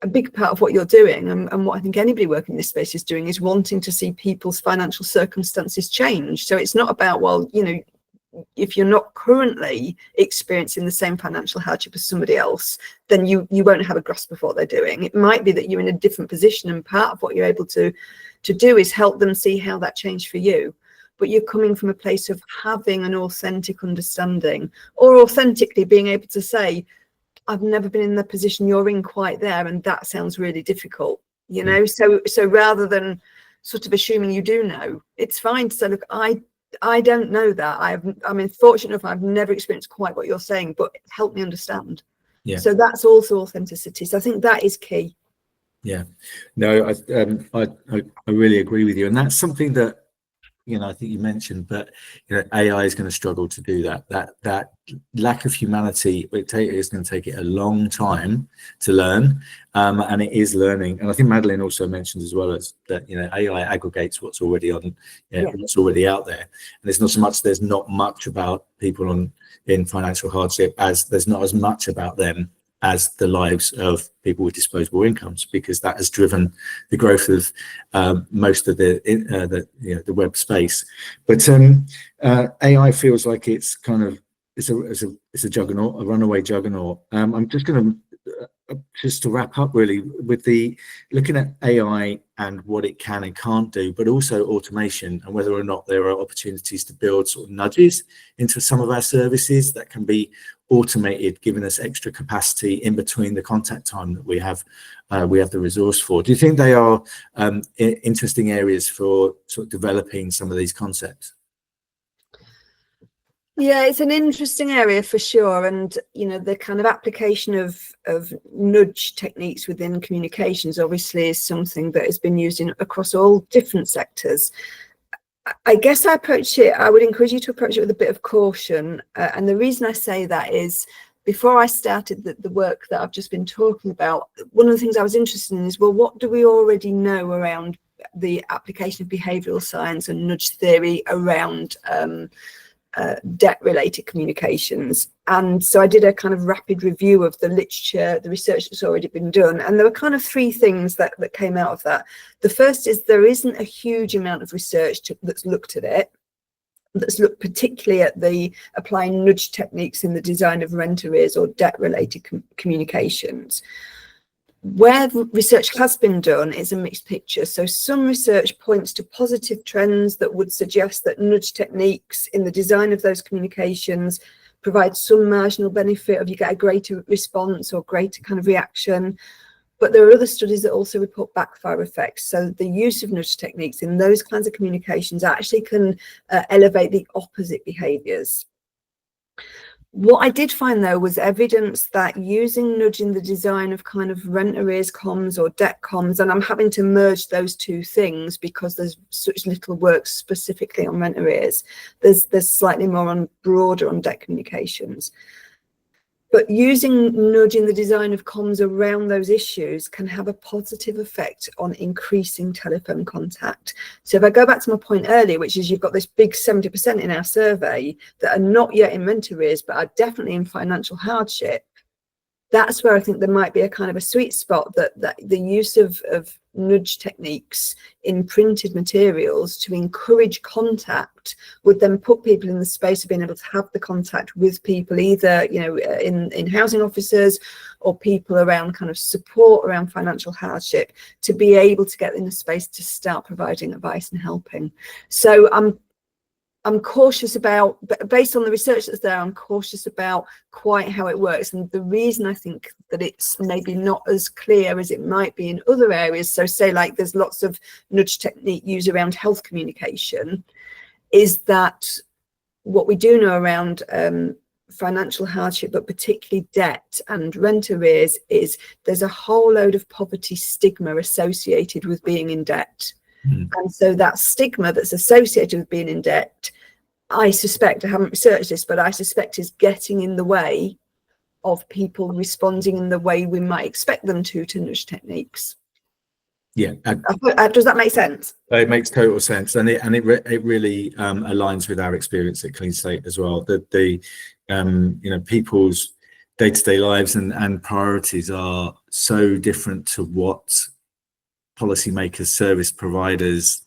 a big part of what you're doing, and what I think anybody working in this space is doing, is wanting to see people's financial circumstances change. So it's not about, well, you know, if you're not currently experiencing the same financial hardship as somebody else, then you won't have a grasp of what they're doing. It might be that you're in a different position, and part of what you're able to do is help them see how that changed for you. But you're coming from a place of having an authentic understanding, or authentically being able to say, I've never been in the position you're in quite there, and that sounds really difficult, you know. So rather than sort of assuming you do know, it's fine to say, look, I don't know that. I'm fortunate enough, I've never experienced quite what you're saying, but help me understand. Yeah. So that's also authenticity. So I think that is key. Yeah, no, I really agree with you, and that's something that, you know, I think you mentioned, but you know, AI is going to struggle to do that. That lack of humanity, is going to take it a long time to learn, and it is learning. And I think Madeline also mentioned as well as that, you know, AI aggregates what's already on, what's already out there, and it's not so much. There's not much about people in financial hardship, as there's not as much about them as the lives of people with disposable incomes, because that has driven the growth of most of the web space. But AI feels like it's kind of it's a juggernaut, a runaway juggernaut. I'm just going to wrap up really with looking at AI and what it can and can't do, but also automation, and whether or not there are opportunities to build sort of nudges into some of our services that can be automated, giving us extra capacity in between the contact time that we have the resource for. Do you think they are interesting areas for sort of developing some of these concepts? Yeah, it's an interesting area for sure. And, you know, the kind of application of nudge techniques within communications obviously is something that has been used across all different sectors. I guess I would encourage you to approach it with a bit of caution. And the reason I say that is, before I started the work that I've just been talking about, one of the things I was interested in is, well, what do we already know around the application of behavioural science and nudge theory around debt-related communications? And so I did a kind of rapid review of the literature, the research that's already been done, and there were kind of three things that came out of that. The first is there isn't a huge amount of research that's looked at it, that's looked particularly at the applying nudge techniques in the design of rent arrears or debt-related communications. Where research has been done is a mixed picture. So some research points to positive trends that would suggest that nudge techniques in the design of those communications provide some marginal benefit, of you get a greater response or greater kind of reaction. But there are other studies that also report backfire effects. So the use of nudge techniques in those kinds of communications actually can elevate the opposite behaviours. What I did find, though, was evidence that using nudge in the design of kind of rent arrears comms or debt comms, and I'm having to merge those two things because there's such little work specifically on rent arrears. There's slightly more broader on debt communications. But using nudge in the design of comms around those issues can have a positive effect on increasing telephone contact. So if I go back to my point earlier, which is you've got this big 70% in our survey that are not yet in rent arrears, but are definitely in financial hardship, that's where I think there might be a kind of a sweet spot, that the use of nudge techniques in printed materials to encourage contact would then put people in the space of being able to have the contact with people, either, you know, in housing officers or people around kind of support around financial hardship, to be able to get in a space to start providing advice and helping. So I'm cautious about, based on the research that's there, I'm cautious about quite how it works. And the reason I think that it's maybe not as clear as it might be in other areas, so say like there's lots of nudge technique used around health communication, is that what we do know around financial hardship, but particularly debt and rent arrears, is there's a whole load of poverty stigma associated with being in debt. And so that stigma that's associated with being in debt, I suspect, I haven't researched this, but I suspect is getting in the way of people responding in the way we might expect them to nudge techniques. Yeah, does that make sense? it makes total sense, and it really aligns with our experience at Clean Slate as well. That the you know, people's day-to-day lives and priorities are so different to what policymakers, service providers,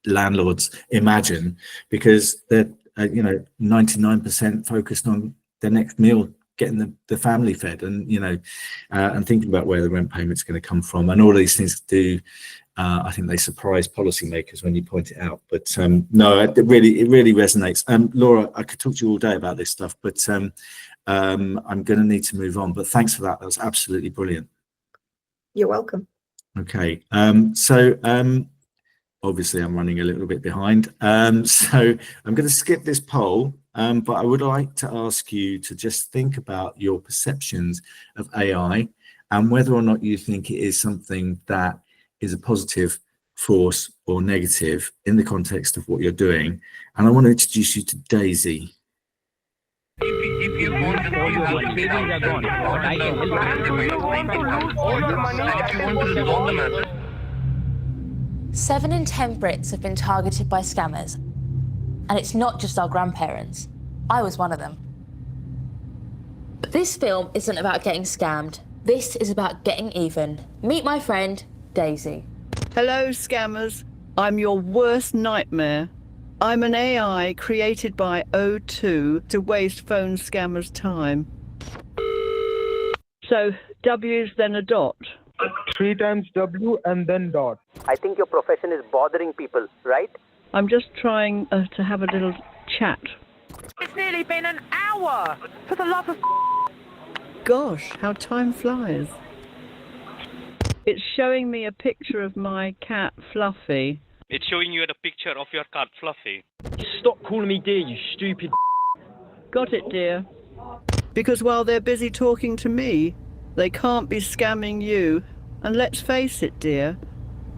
landlords imagine, because they're you know, 99% focused on their next meal, getting the family fed, and you know, and thinking about where the rent payment's going to come from, and all of these things do. I think they surprise policymakers when you point it out. But no, it really resonates. Laura, I could talk to you all day about this stuff, but I'm going to need to move on. But thanks for that. That was absolutely brilliant. You're welcome. Okay, so obviously I'm running a little bit behind. So I'm going to skip this poll, but I would like to ask you to just think about your perceptions of AI and whether or not you think it is something that is a positive force or negative in the context of what you're doing. And I want to introduce you to Daisy. If you want to all your money are gone, but I can help you. 7 in 10 Brits have been targeted by scammers. And it's not just our grandparents. I was one of them. But this film isn't about getting scammed. This is about getting even. Meet my friend, Daisy. Hello, scammers. I'm your worst nightmare. I'm an AI created by O2 to waste phone scammers' time. So, W's then a dot. 3 times W and then dot. I think your profession is bothering people, right? I'm just trying to have a little chat. It's nearly been an hour! For the love of... Gosh, how time flies. It's showing me a picture of my cat, Fluffy. It's showing you a picture of your cat, Fluffy. Stop calling me dear, you stupid... Got it, dear. Because while they're busy talking to me, they can't be scamming you. And let's face it, dear,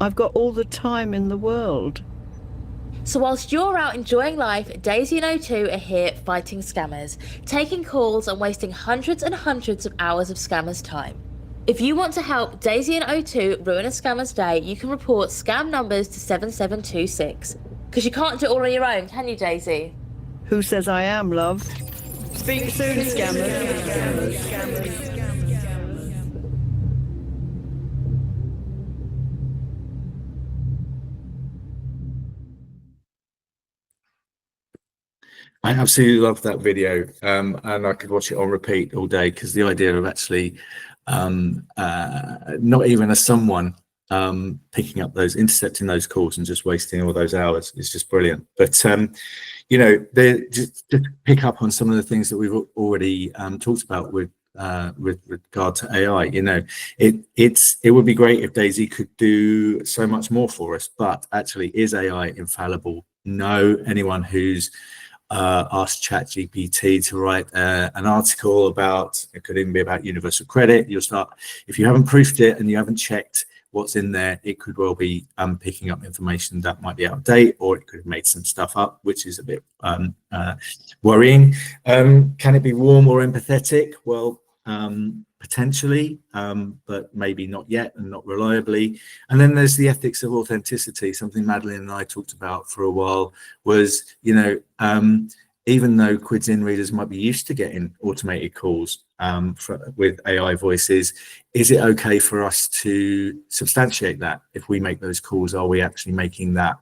I've got all the time in the world. So whilst you're out enjoying life, Daisy and O2 are here fighting scammers, taking calls and wasting hundreds and hundreds of hours of scammers' time. If you want to help Daisy and O2 ruin a scammer's day, you can report scam numbers to 7726. Because you can't do it all on your own, can you, Daisy? Who says I am, love? Speak soon, scammers. I absolutely love that video, and I could watch it on repeat all day, because the idea of actually not even as someone picking up those, intercepting those calls and just wasting all those hours is just brilliant. But you know, just to pick up on some of the things that we've already talked about with regard to AI, you know, it would be great if Daisy could do so much more for us, but actually, is AI infallible? No. Anyone who's asked ChatGPT to write an article about, it could even be about universal credit, you'll start, if you haven't proofed it and you haven't checked what's in there, it could well be picking up information that might be out of date, or it could have made some stuff up, which is a bit worrying. Can it be warm or empathetic? Well, potentially, but maybe not yet, and not reliably. And then there's the ethics of authenticity. Something Madeline and I talked about for a while was, you know, even though Quids In readers might be used to getting automated calls with AI voices, is it okay for us to substantiate that? If we make those calls, are we actually making that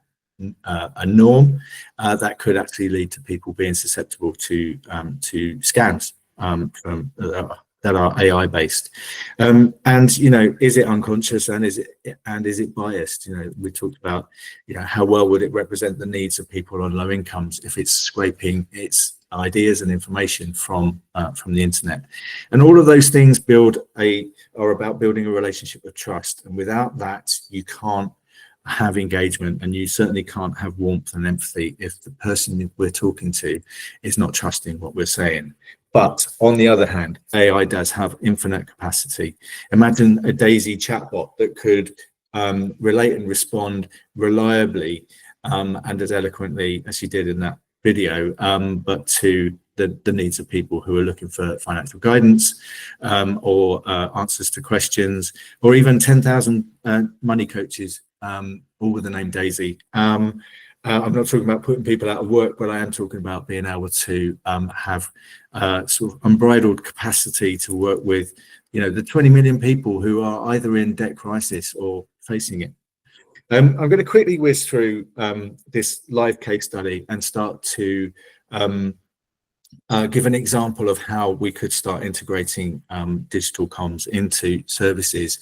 a norm? That could actually lead to people being susceptible to scams that are AI based, and you know, is it unconscious, and is it biased? You know, we talked about, you know, how well would it represent the needs of people on low incomes if it's scraping its ideas and information from the internet. And all of those things are about building a relationship of trust, and without that you can't have engagement, and you certainly can't have warmth and empathy if the person we're talking to is not trusting what we're saying. But on the other hand, AI does have infinite capacity. Imagine a Daisy chatbot that could relate and respond reliably and as eloquently as she did in that video, but to the needs of people who are looking for financial guidance, or answers to questions, or even 10,000 money coaches, all with the name Daisy. I'm not talking about putting people out of work, but I am talking about being able to have sort of unbridled capacity to work with, the 20 million people who are either in debt crisis or facing it. I'm going to quickly whiz through this live case study and start to give an example of how we could start integrating digital comms into services,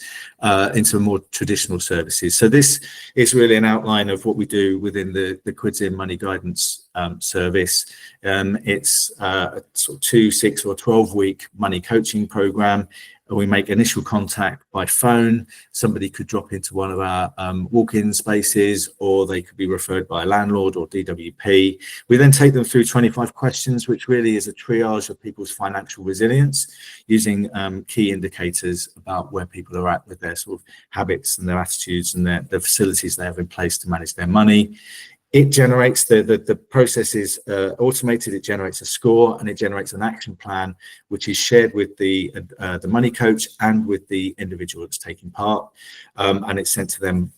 into more traditional services. So this is really an outline of what we do within the Quids in Money Guidance service. It's a sort of 2, 6 or 12-week money coaching program. We make initial contact by phone. Somebody could drop into one of our walk-in spaces, or they could be referred by a landlord or DWP. We then take them through 25 questions, which really is a triage of people's financial resilience, using key indicators about where people are at with their sort of habits and their attitudes and the facilities they have in place to manage their money. It generates, the process is automated. It generates a score and it generates an action plan, which is shared with the money coach and with the individual that's taking part, and it's sent to them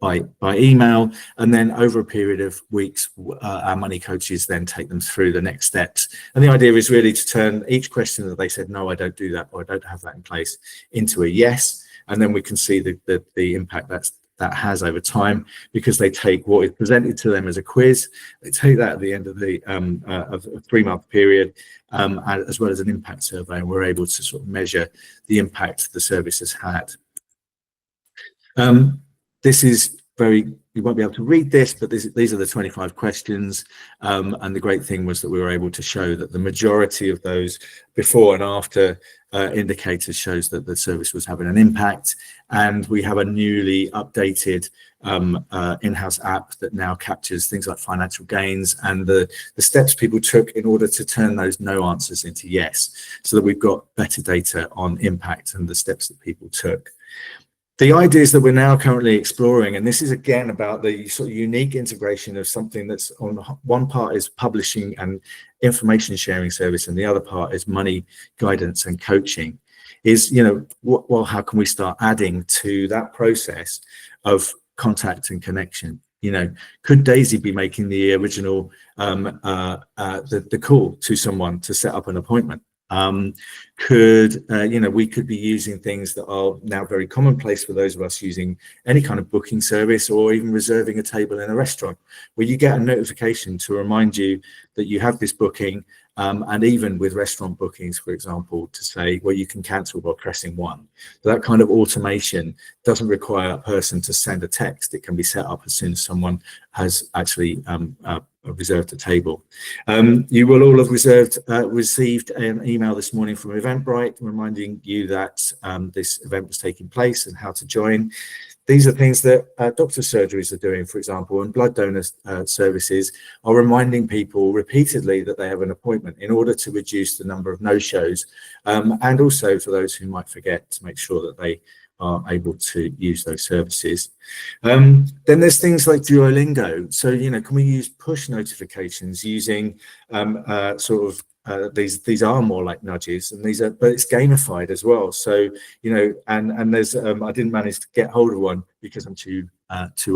by email. And then over a period of weeks, our money coaches then take them through the next steps. And the idea is really to turn each question that they said, no, I don't do that, or I don't have that in place, into a yes. And then we can see the impact that has over time, because they take what is presented to them as a quiz, they take that at the end of the of a 3-month period, as well as an impact survey, and we're able to sort of measure the impact the service has had. This is very, you won't be able to read this, but these are the 25 questions, and the great thing was that we were able to show that the majority of those before and after indicators shows that the service was having an impact. And we have a newly updated in-house app that now captures things like financial gains and the steps people took in order to turn those no answers into yes, so that we've got better data on impact and the steps that people took. The ideas that we're now currently exploring, and this is again about the sort of unique integration of something that's on one part is publishing and information sharing service, and the other part is money guidance and coaching, is, well, how can we start adding to that process of contact and connection? Could Daisy be making the original, the call to someone to set up an appointment? We could be using things that are now very commonplace for those of us using any kind of booking service, or even reserving a table in a restaurant, where you get a notification to remind you that you have this booking, and even with restaurant bookings, for example, to say, well, you can cancel by pressing 1. So that kind of automation doesn't require a person to send a text. It can be set up as soon as someone has actually reserved a table. You will all have received an email this morning from Eventbrite reminding you that this event was taking place and how to join. These are things that doctor surgeries are doing, for example, and blood donor services are reminding people repeatedly that they have an appointment in order to reduce the number of no-shows, and also for those who might forget, to make sure that they are able to use those services. Then there's things like Duolingo. So, can we use push notifications using these are more like nudges, and but it's gamified as well. So, and there's I didn't manage to get hold of one because I'm too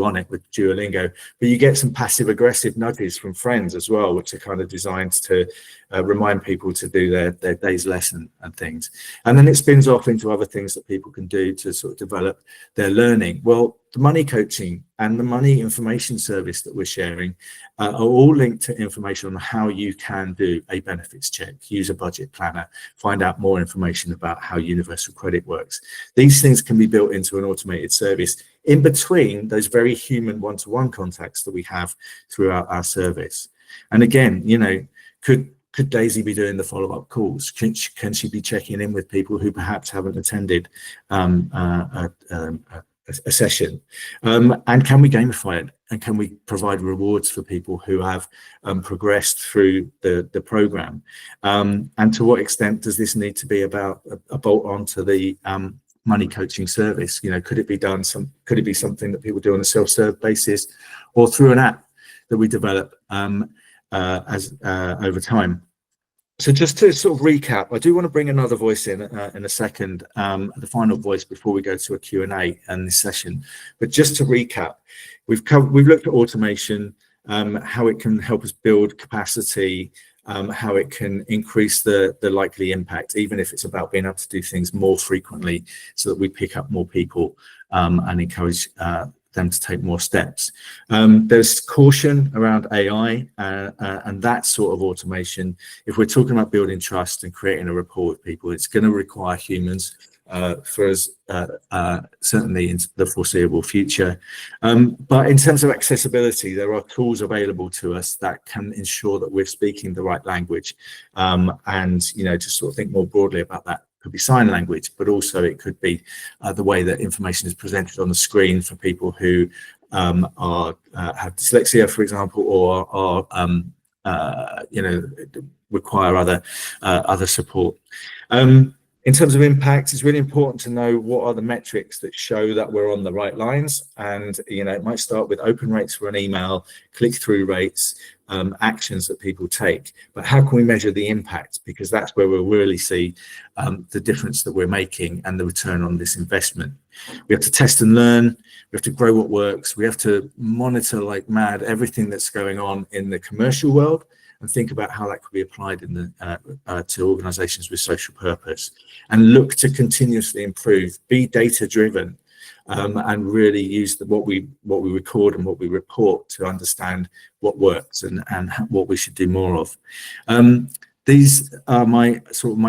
on it with Duolingo, but you get some passive aggressive nudges from friends as well, which are kind of designed to remind people to do their day's lesson and things. And then it spins off into other things that people can do to sort of develop their learning. Well, the money coaching and the money information service that we're sharing are all linked to information on how you can do a benefits check, use a budget planner, find out more information about how universal credit works. These things can be built into an automated service in between those very human one-to-one contacts that we have throughout our service. And again, could Daisy be doing the follow-up calls? Can she be checking in with people who perhaps haven't attended a session? And can we gamify it? And can we provide rewards for people who have progressed through the program? And to what extent does this need to be about a bolt on to the money coaching service? Could it be done? Could it be something that people do on a self-serve basis, or through an app that we develop as over time? So just to sort of recap, I do want to bring another voice in a second, the final voice before we go to a Q&A in this session. But just to recap, we've looked at automation, how it can help us build capacity, how it can increase the likely impact, even if it's about being able to do things more frequently so that we pick up more people and encourage them to take more steps. There's caution around AI and that sort of automation. If we're talking about building trust and creating a rapport with people, it's going to require humans for us, certainly in the foreseeable future. But in terms of accessibility, there are tools available to us that can ensure that we're speaking the right language. And, you know, just sort of think more broadly about that. Could be sign language, but also it could be the way that information is presented on the screen for people who have dyslexia, for example, or are you know, require other support. In terms of impact, it's really important to know what are the metrics that show that we're on the right lines. And, you know, it might start with open rates for an email, click-through rates, actions that people take. But how can we measure the impact? Because that's where we'll really see the difference that we're making and the return on this investment. We have to test and learn. We have to grow what works. We have to monitor like mad everything that's going on in the commercial world, and think about how that could be applied in the to organizations with social purpose, and look to continuously improve, be data driven, and really use what we record and what we report to understand what works and what we should do more of. These are my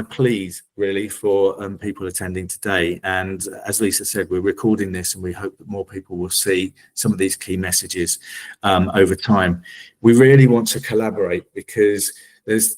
pleas really for people attending today. And as Lisa said, we're recording this and we hope that more people will see some of these key messages over time. We really want to collaborate because there's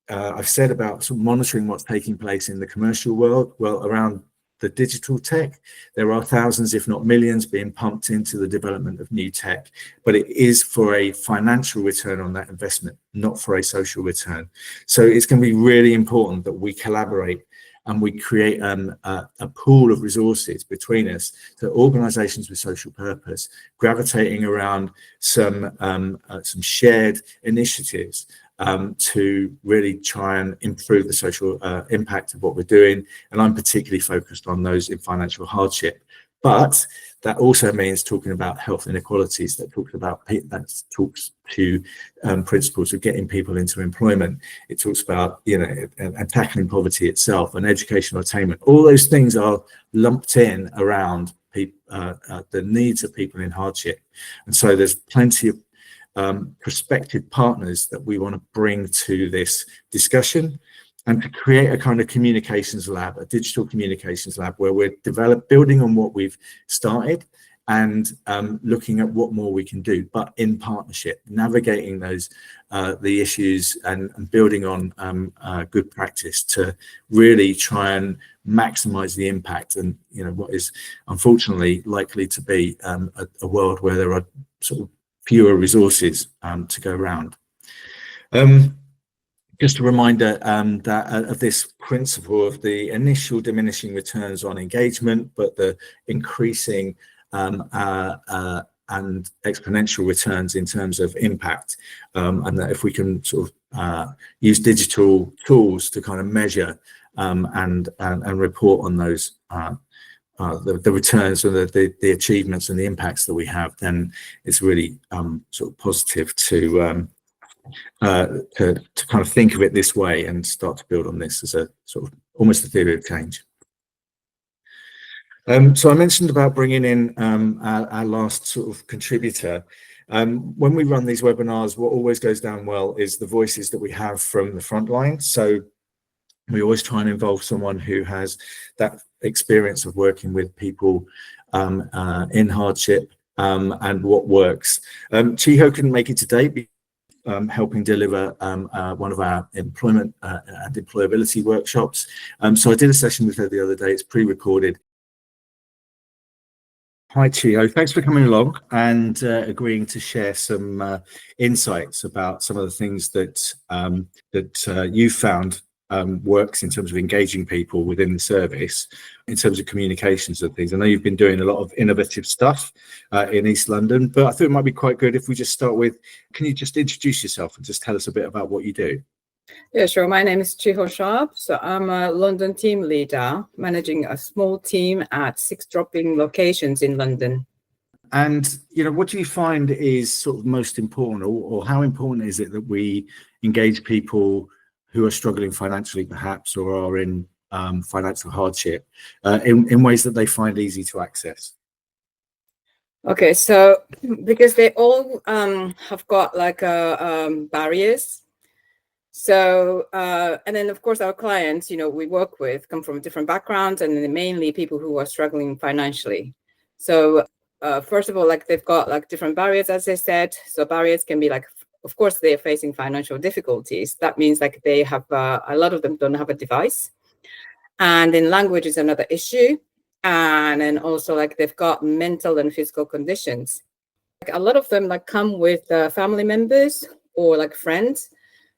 I've said about sort of monitoring what's taking place in the commercial world. Well, around the digital tech, there are thousands, if not millions, being pumped into the development of new tech, but it is for a financial return on that investment, not for a social return. So it's going to be really important that we collaborate and we create a pool of resources between us, so organizations with social purpose gravitating around some shared initiatives to really try and improve the social impact of what we're doing. And I'm particularly focused on those in financial hardship. But that also means talking about health inequalities, that talks to principles of getting people into employment. It talks about, you know, and tackling poverty itself and educational attainment. All those things are lumped in around the needs of people in hardship. And so there's plenty of prospective partners that we want to bring to this discussion, and to create a kind of communications lab, a digital communications lab, where we're building on what we've started and looking at what more we can do, but in partnership, navigating those the issues and building on good practice to really try and maximize the impact. And, you know, what is unfortunately likely to be a world where there are sort of fewer resources to go around. Just a reminder that of this principle of the initial diminishing returns on engagement, but the increasing and exponential returns in terms of impact, and that if we can sort of use digital tools to kind of measure and report on those the returns and the achievements and the impacts that we have, then it's really sort of positive to kind of think of it this way and start to build on this as a sort of almost a theory of change. So I mentioned about bringing in our last sort of contributor. When we run these webinars, what always goes down well is the voices that we have from the front line. So we always try and involve someone who has that experience of working with people in hardship and what works. Chiho couldn't make it today, helping deliver one of our employment and employability workshops. So I did a session with her the other day. It's pre-recorded. Hi, Chiho. Thanks for coming along and agreeing to share some insights about some of the things that you found works in terms of engaging people within the service, in terms of communications and things. I know you've been doing a lot of innovative stuff in East London, but I thought it might be quite good if we just start with, can you just introduce yourself and just tell us a bit about what you do? Yeah, sure. My name is Chiho Sharp. So I'm a London team leader, managing a small team at 6 dropping locations in London. And, what do you find is sort of most important, or how important is it that we engage people who are struggling financially, perhaps, or are in financial hardship in ways that they find easy to access? Okay, so because they all have got like barriers. So, and then of course our clients, we work with come from different backgrounds, and then mainly people who are struggling financially. So first of all, like they've got like different barriers, as I said. So barriers can be like, of course, they're facing financial difficulties. That means like they have, a lot of them don't have a device. And then language is another issue. And then also like they've got mental and physical conditions. Like a lot of them like come with family members or like friends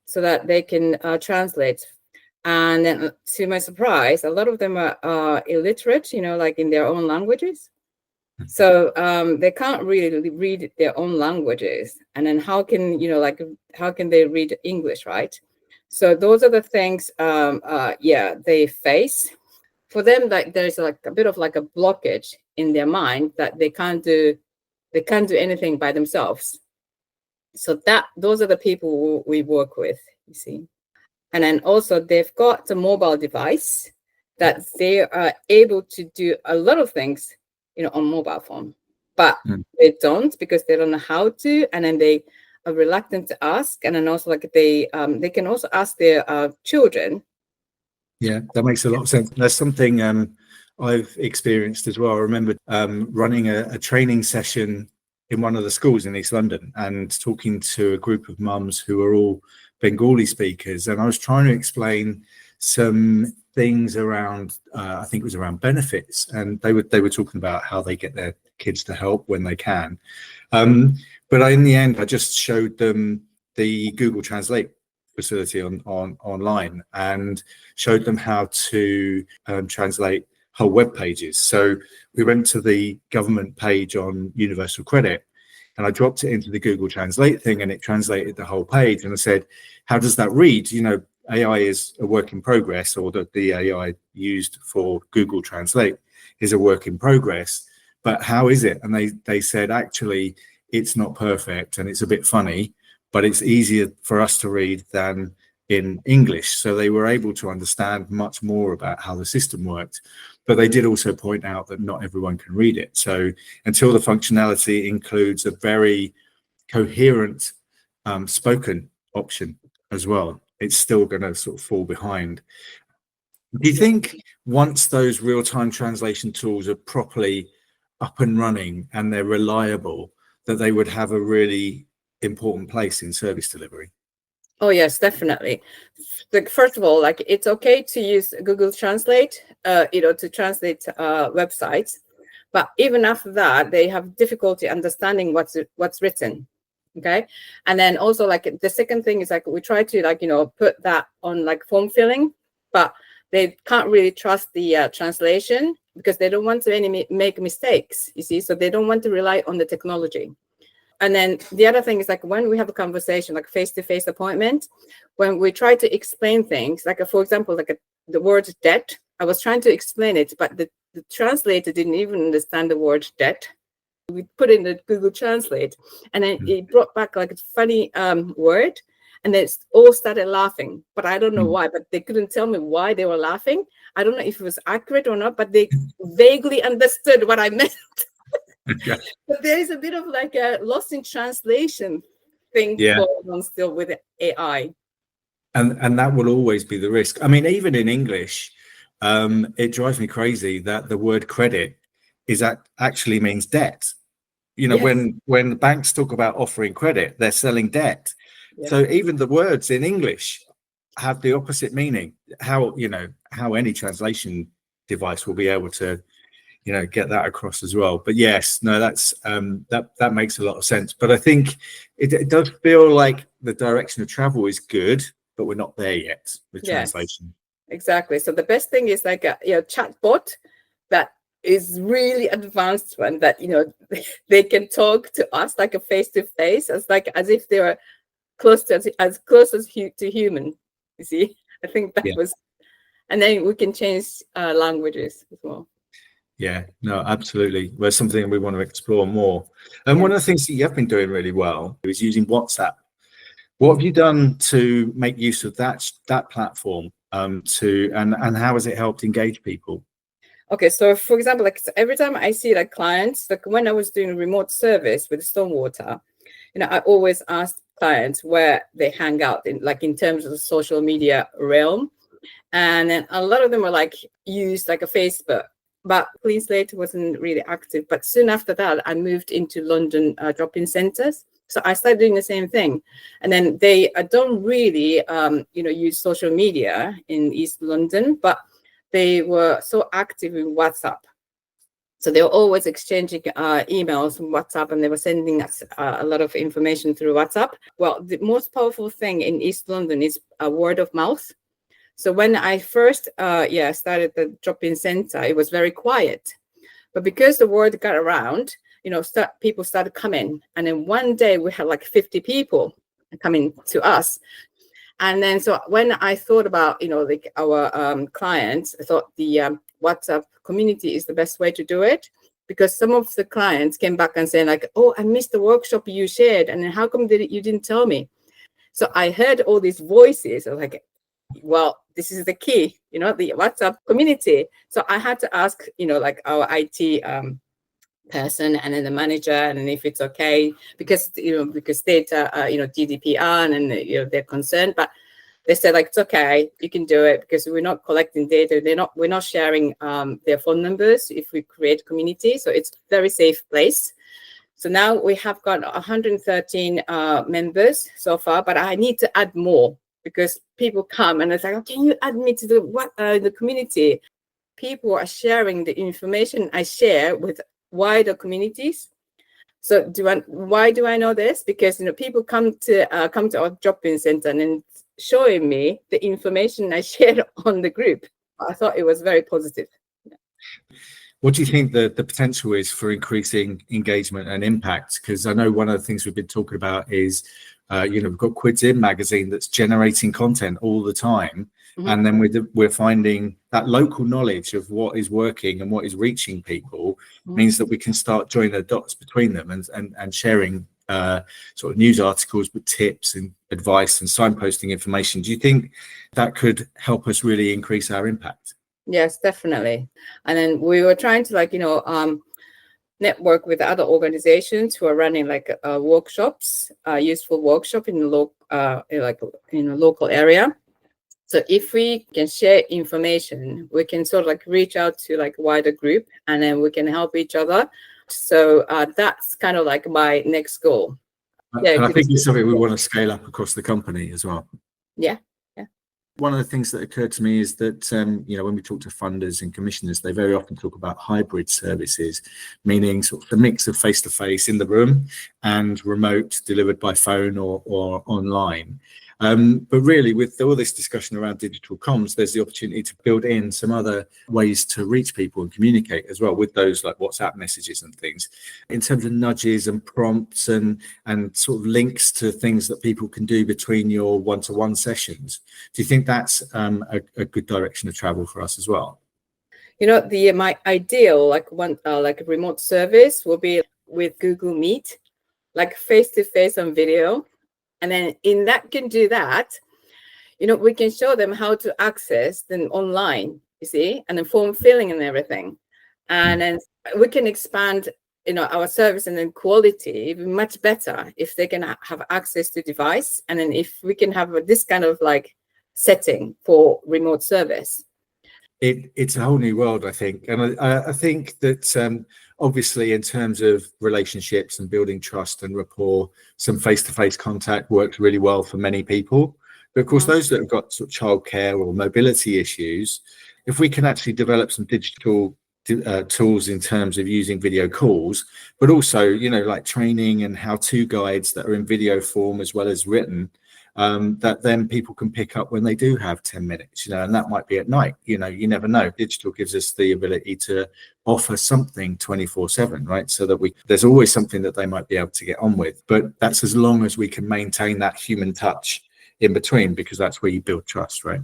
so that they can translate. And then to my surprise, a lot of them are illiterate, like in their own languages. So they can't really read their own languages. And then how can they read English, right? So those are the things, they face. For them, like there's like a bit of like a blockage in their mind that they can't do anything by themselves. So those are the people we work with, you see. And then also they've got a mobile device that they are able to do a lot of things, on mobile phone, but they don't because they don't know how to, and then they are reluctant to ask. And then also like they can also ask their children. Yeah, that makes a lot of sense. There's something I've experienced as well. I remember running a training session in one of the schools in East London and talking to a group of mums who are all Bengali speakers. And I was trying to explain some things around, I think it was around benefits. And they were talking about how they get their kids to help when they can. But in the end, I just showed them the Google Translate facility online and showed them how to translate whole web pages. So we went to the government page on Universal Credit and I dropped it into the Google Translate thing and it translated the whole page. And I said, how does that read? AI is a work in progress, or the AI used for Google Translate is a work in progress, but how is it? And they said, actually, it's not perfect and it's a bit funny, but it's easier for us to read than in English. So they were able to understand much more about how the system worked. But they did also point out that not everyone can read it. So until the functionality includes a very coherent spoken option as well, it's still going to sort of fall behind. Do you think once those real-time translation tools are properly up and running and they're reliable, that they would have a really important place in service delivery? Oh yes, definitely. Like first of all, like it's okay to use Google Translate, to translate websites, but even after that, they have difficulty understanding what's written. Okay, and then also like the second thing is like we try to put that on like form filling, but they can't really trust the translation because they don't want to make mistakes. You see, so they don't want to rely on the technology. And then the other thing is like when we have a conversation, like face-to-face appointment, when we try to explain things, like for example, like the word debt, I was trying to explain it, but the translator didn't even understand the word debt. We put in the Google Translate, and then it brought back like a funny word, and they all started laughing. But I don't know why, but they couldn't tell me why they were laughing. I don't know if it was accurate or not, but they vaguely understood what I meant. But there is a bit of like a lost in translation thing going on still with AI. And that will always be the risk. I mean, even in English, it drives me crazy that the word credit actually means debt. When the banks talk about offering credit, they're selling debt. Yeah. So even the words in English have the opposite meaning. How any translation device will be able to get that across as well. But yes, no, that's that makes a lot of sense. But I think it does feel like the direction of travel is good, but we're not there yet with translation. Exactly. So the best thing is like a chatbot that is really advanced one that they can talk to us like a face-to-face, as if they were as close as to human. You see, I think that was, and then we can change languages as well. Yeah, no, absolutely. Well, something we want to explore more. And one of the things that you have been doing really well is using WhatsApp. What have you done to make use of that platform and how has it helped engage people? Okay, so for example, like every time I see like clients, like when I was doing remote service with Stormwater, I always ask clients where they hang out in terms of the social media realm. And then a lot of them were like use like a Facebook, but Clean Slate wasn't really active. But soon after that, I moved into London drop-in centers. So I started doing the same thing. And then they don't really, use social media in East London, but they were so active in WhatsApp. So they were always exchanging emails from WhatsApp, and they were sending us a lot of information through WhatsApp. Well, the most powerful thing in East London is word of mouth. So when I first started the drop-in center, it was very quiet. But because the word got around, people started coming. And then one day we had like 50 people coming to us. And then so when I thought about, like our clients, I thought the WhatsApp community is the best way to do it, because some of the clients came back and saying like, oh, I missed the workshop you shared. And then how come you didn't tell me? So I heard all these voices. I was like, well, this is the key, the WhatsApp community. So I had to ask, like our IT person and then the manager, and then if it's okay, because data, GDPR, and then they're concerned, but they said like it's okay, you can do it because we're not collecting data. We're not sharing their phone numbers if we create community. So it's a very safe place. So now we have got 113 members so far, but I need to add more because people come and it's like, oh, can you add me to the community? People are sharing the information I share with wider communities. So why do I know this? Because people come to our drop-in center and showing me the information I shared on the group. I thought it was very positive. What do you think the potential is for increasing engagement and impact? Because I know one of the things we've been talking about is, we've got Quids In magazine that's generating content all the time. Mm-hmm. And then we're finding that local knowledge of what is working and what is reaching people means that we can start joining the dots between them and sharing sort of news articles with tips and advice and signposting information. Do you think that could help us really increase our impact? Yes, definitely. And then we were trying to network with other organizations who are running workshops, useful workshop in the local area. So if we can share information, we can sort of reach out to a wider group, and then we can help each other. So that's kind of my next goal. And I think it's something we want to scale up across the company as well. Yeah. One of the things that occurred to me is that, when we talk to funders and commissioners, they very often talk about hybrid services, meaning sort of the mix of face-to-face in the room and remote delivered by phone or online. But really, with all this discussion around digital comms, there's the opportunity to build in some other ways to reach people and communicate as well, with those like WhatsApp messages and things, in terms of nudges and prompts and sort of links to things that people can do between your one-to-one sessions. Do you think that's a good direction of travel for us as well? My ideal remote service will be with Google Meet, face-to-face on video. And then in that can do that, we can show them how to access them online, you see, and then form filling and everything. And then we can expand, our service and then quality even much better if they can have access to device. And then if we can have this kind of setting for remote service. It's a whole new world, I think. And I think that obviously in terms of relationships and building trust and rapport, some face-to-face contact works really well for many people. But of course, those that have got sort of childcare or mobility issues, if we can actually develop some digital tools in terms of using video calls, but also, training and how-to guides that are in video form as well as written, that then people can pick up when they do have 10 minutes, and that might be at night. You never know. Digital gives us the ability to offer something 24/7, right? So that there's always something that they might be able to get on with. But that's as long as we can maintain that human touch in between, because that's where you build trust, right?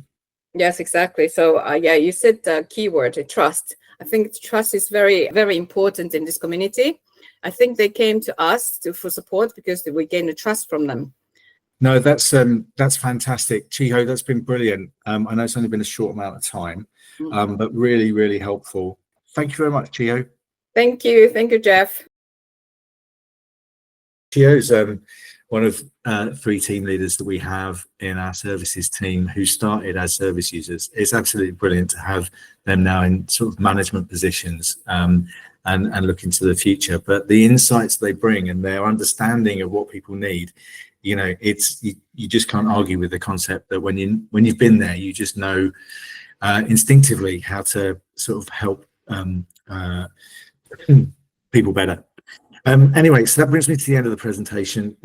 Yes, exactly. So yeah, you said the keyword trust. I think trust is very, very important in this community. I think they came to us for support because we gained the trust from them. No, that's fantastic, Chiho. That's been brilliant. I know it's only been a short amount of time, but really, really helpful. Thank you very much, Chiho. Thank you, Jeff. Chiho's one of 3 team leaders that we have in our services team who started as service users. It's absolutely brilliant to have them now in sort of management positions and look into the future. But the insights they bring and their understanding of what people need, you know, it's you just can't argue with the concept that when you've been there, you just know instinctively how to sort of help people better. Anyway, so that brings me to the end of the presentation.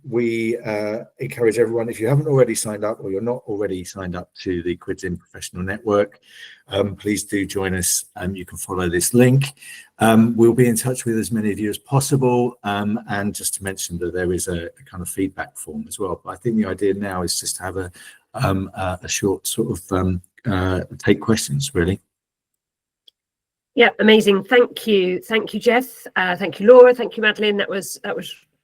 We encourage everyone, if you haven't already signed up or you're not already signed up to the Quids in Professional Network, please do join us. You can follow this link. We'll be in touch with as many of you as possible. And just to mention that there is a kind of feedback form as well. But I think the idea now is just to have a short sort of take questions, really. Yeah, amazing. Thank you, Jeff. Thank you, Laura. Thank you, Madeline. That was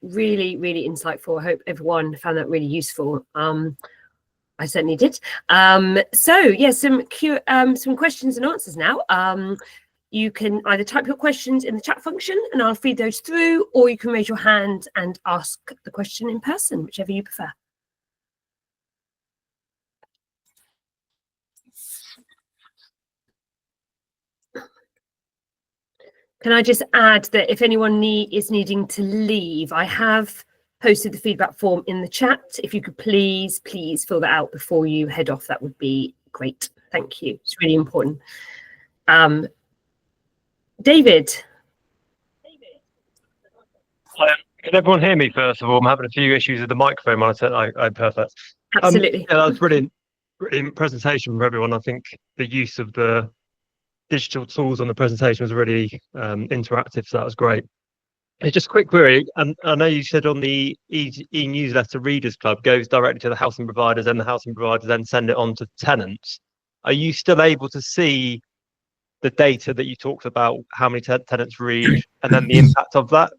really, really insightful. I hope everyone found that really useful. I certainly did. So yeah, some questions and answers now. You can either type your questions in the chat function and I'll feed those through, or you can raise your hand and ask the question in person, whichever you prefer. Can I just add that if anyone is needing to leave, I have posted the feedback form in the chat. If you could please fill that out before you head off, that would be great. Thank you. It's really important. David. Hi, can everyone hear me first of all? I'm having a few issues with the microphone monitor. I'm perfect. Absolutely. Yeah, that was brilliant presentation from everyone. I think the use of the digital tools on the presentation was really interactive, so that was great. It's just a quick query, and I know you said on the e-newsletter Readers Club goes directly to the housing providers, and the housing providers then send it on to tenants. Are you still able to see the data that you talked about, how many tenants read, and then the impact of that?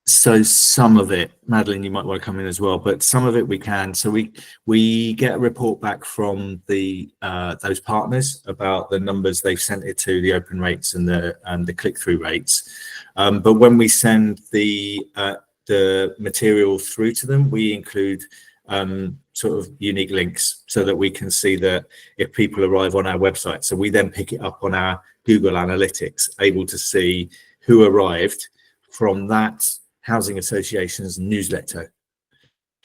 So some of it, Madeline, you might want to come in as well, but some of it we can. So we get a report back from those partners about the numbers they've sent it to, the open rates and the click-through rates. But when we send the material through to them, we include sort of unique links so that we can see that if people arrive on our website. So we then pick it up on our Google Analytics, able to see who arrived from that housing association's newsletter,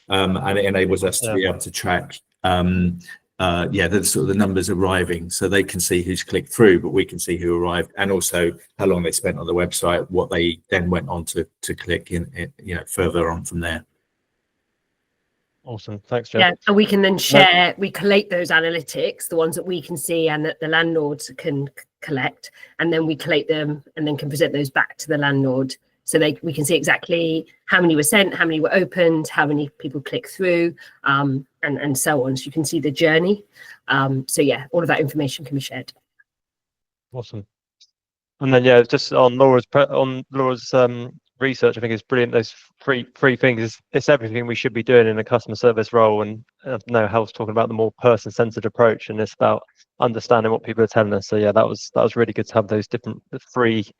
and it enables us to be able to track the sort of the numbers arriving, so they can see who's clicked through, but we can see who arrived, and also how long they spent on the website, what they then went on to click in, further on from there. Awesome, thanks, Jeff. Yeah, and we can then share, we collate those analytics, the ones that we can see and that the landlords can collect, and then we collate them and then can present those back to the landlord. So we can see exactly how many were sent, how many were opened, how many people click through, and so on. So you can see the journey. So yeah, all of that information can be shared. Awesome. And then yeah, just on Laura's research, I think it's brilliant. Those three things. It's everything we should be doing in a customer service role. And I know Hel's talking about the more person-centered approach, and it's about understanding what people are telling us. So yeah, that was really good to have those different three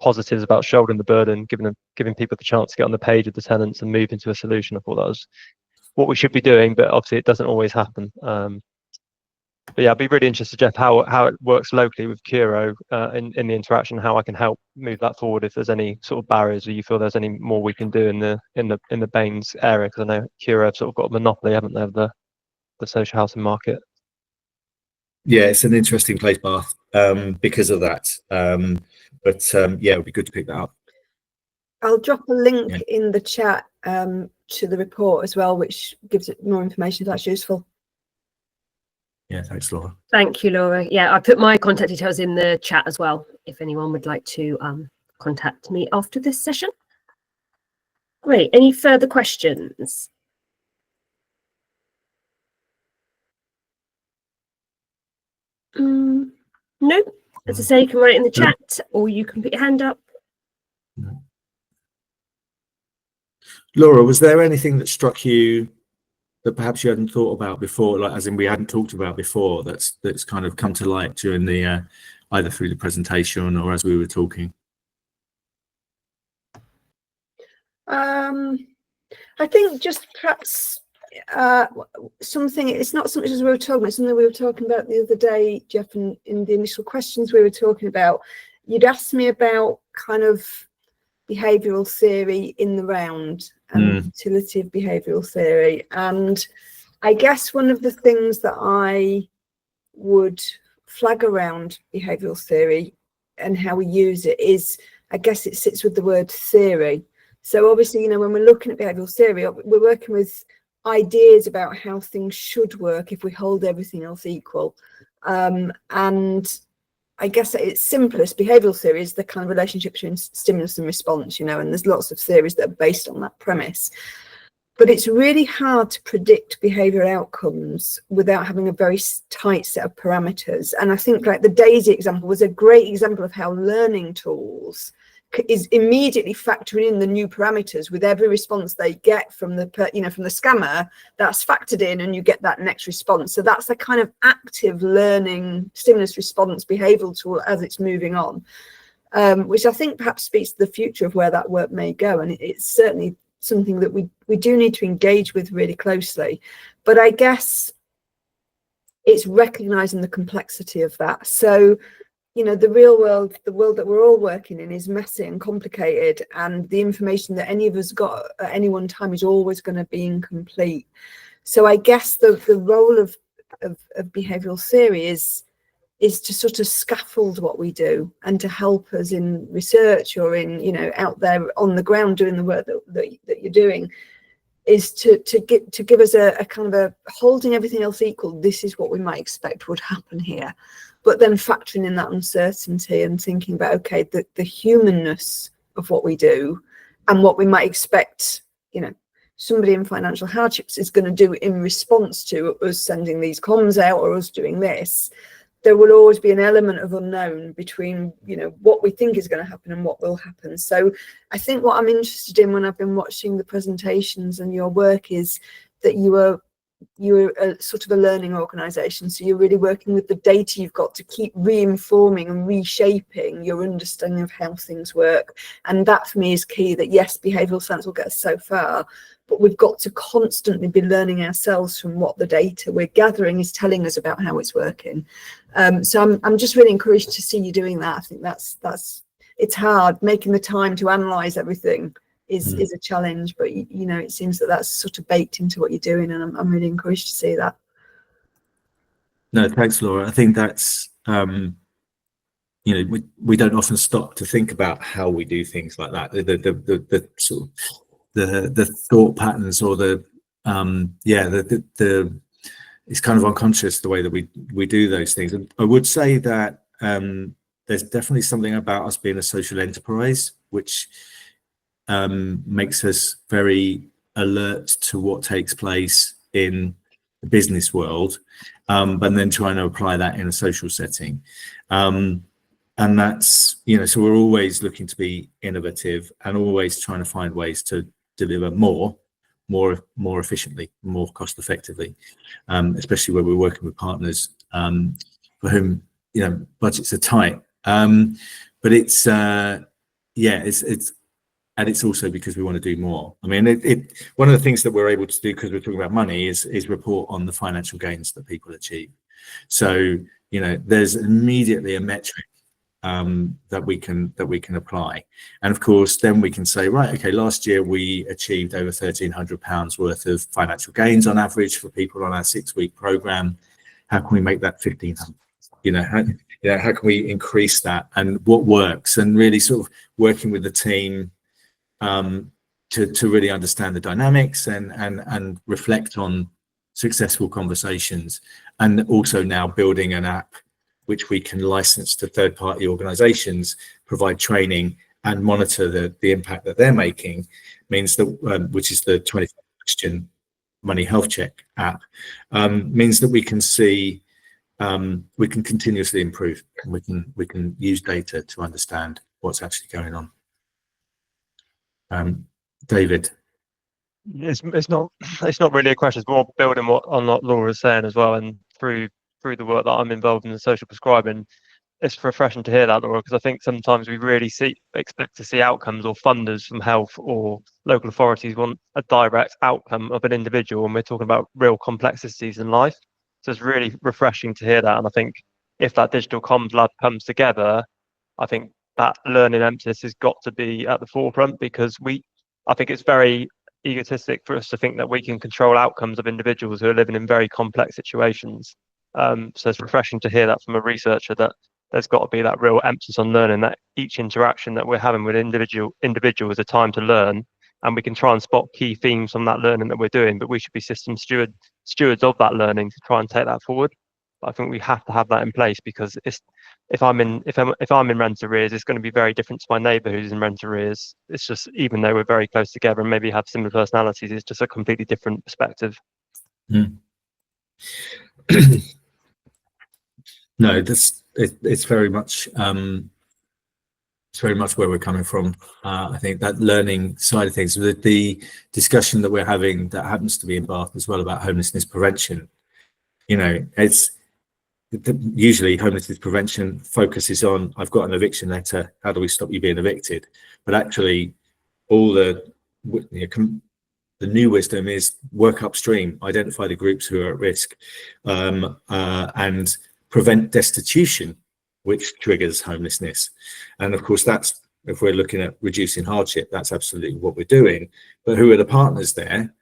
positives about shouldering the burden, giving people the chance to get on the page with the tenants and move into a solution. I thought that was what we should be doing, but obviously it doesn't always happen. But yeah, I'd be really interested, Jeff, how it works locally with Curo in the interaction, how I can help move that forward. If there's any sort of barriers, or you feel there's any more we can do in the Baines area, because I know Curo have sort of got a monopoly, haven't they, of the social housing market. Yeah, it's an interesting place, Bath, because of that. Yeah, it would be good to pick that up. I'll drop a link in the chat to the report as well, which gives it more information if that's useful. Yeah, thanks, Laura. Thank you, Laura. Yeah, I put my contact details in the chat as well, if anyone would like to contact me after this session. Great. Any further questions? No, as I say, you can write it in the chat or you can put your hand up. Laura, was there anything that struck you that perhaps you hadn't thought about before, like as in we hadn't talked about before, that's kind of come to light during the either through the presentation or as we were talking? I think just perhaps something, it's not something as we were talking about, something we were talking about the other day, Jeff, in the initial questions we were talking about. You'd asked me about kind of behavioural theory in the round and utility of behavioural theory. And I guess one of the things that I would flag around behavioural theory and how we use it is, I guess it sits with the word theory. So obviously, you know, when we're looking at behavioural theory, we're working with ideas about how things should work if we hold everything else equal. And I guess at its simplest, behavioural theory is the kind of relationship between stimulus and response, you know, and there's lots of theories that are based on that premise. But it's really hard to predict behavioural outcomes without having a very tight set of parameters. And I think like the DAISY example was a great example of how learning tools is immediately factoring in the new parameters with every response they get from the, you know, from the scammer. That's factored in and you get that next response. So that's a kind of active learning stimulus response behavioural tool as it's moving on, which I think perhaps speaks to the future of where that work may go. And it's certainly something that we do need to engage with really closely. But I guess it's recognising the complexity of that. So, you know, the real world, the world that we're all working in is messy and complicated, and the information that any of us got at any one time is always going to be incomplete. So I guess the role of behavioural theory is to sort of scaffold what we do and to help us in research or in, you know, out there on the ground doing the work that you're doing, is to give us a kind of a holding everything else equal. This is what we might expect would happen here. But then factoring in that uncertainty and thinking about, okay, the humanness of what we do and what we might expect, you know, somebody in financial hardships is going to do in response to us sending these comms out or us doing this. There will always be an element of unknown between, you know, what we think is going to happen and what will happen. So I think what I'm interested in when I've been watching the presentations and your work is that you're a sort of a learning organisation. So you're really working with the data you've got to keep re-informing and reshaping your understanding of how things work. And that for me is key, that yes, behavioural science will get us so far, but we've got to constantly be learning ourselves from what the data we're gathering is telling us about how it's working. So I'm just really encouraged to see you doing that. I think it's hard. Making the time to analyse everything is a challenge, but you know, it seems that that's sort of baked into what you're doing, and I'm really encouraged to see that. No, thanks, Laura. I think that's you know, we don't often stop to think about how we do things like that. The sort of the thought patterns or it's kind of unconscious the way that we do those things. And I would say that there's definitely something about us being a social enterprise which makes us very alert to what takes place in the business world, but then trying to apply that in a social setting. And that's, you know, so we're always looking to be innovative and always trying to find ways to deliver more efficiently, more cost effectively, especially where we're working with partners for whom, you know, budgets are tight. But it's and it's also because we want to do more. I mean, one of the things that we're able to do, because we're talking about money, is report on the financial gains that people achieve. So, you know, there's immediately a metric that we can apply, and of course, then we can say, right, okay, last year we achieved over £1,300 worth of financial gains on average for people on our 6-week program. How can we make that 1,500? How can we increase that, and what works, and really sort of working with the team to really understand the dynamics and reflect on successful conversations, and also now building an app which we can license to third-party organizations, provide training and monitor the impact that they're making, means that which is the 25 question money health check app, means that we can see we can continuously improve. And we can use data to understand what's actually going on. David. It's not really a question. It's more building on what Laura was saying as well, and through the work that I'm involved in the social prescribing, it's refreshing to hear that, Laura, because I think sometimes we really expect to see outcomes, or funders from health or local authorities want a direct outcome of an individual, and we're talking about real complexities in life. So it's really refreshing to hear that, and I think if that digital comms lab comes together, I think that learning emphasis has got to be at the forefront, because I think it's very egotistic for us to think that we can control outcomes of individuals who are living in very complex situations. So it's refreshing to hear that from a researcher, that there's got to be that real emphasis on learning, that each interaction that we're having with individual is a time to learn, and we can try and spot key themes from that learning that we're doing, but we should be system stewards of that learning to try and take that forward. But I think we have to have that in place, because if I'm in rent arrears, it's going to be very different to my neighbour who's in rent arrears. It's just, even though we're very close together and maybe have similar personalities, it's just a completely different perspective. No, it's very much where we're coming from. I think that learning side of things, the discussion that we're having that happens to be in Bath as well about homelessness prevention, it's usually homelessness prevention focuses on, I've got an eviction letter, how do we stop you being evicted? But actually, all the new wisdom is work upstream, identify the groups who are at risk, and prevent destitution, which triggers homelessness. And of course, that's, if we're looking at reducing hardship, that's absolutely what we're doing. But who are the partners there?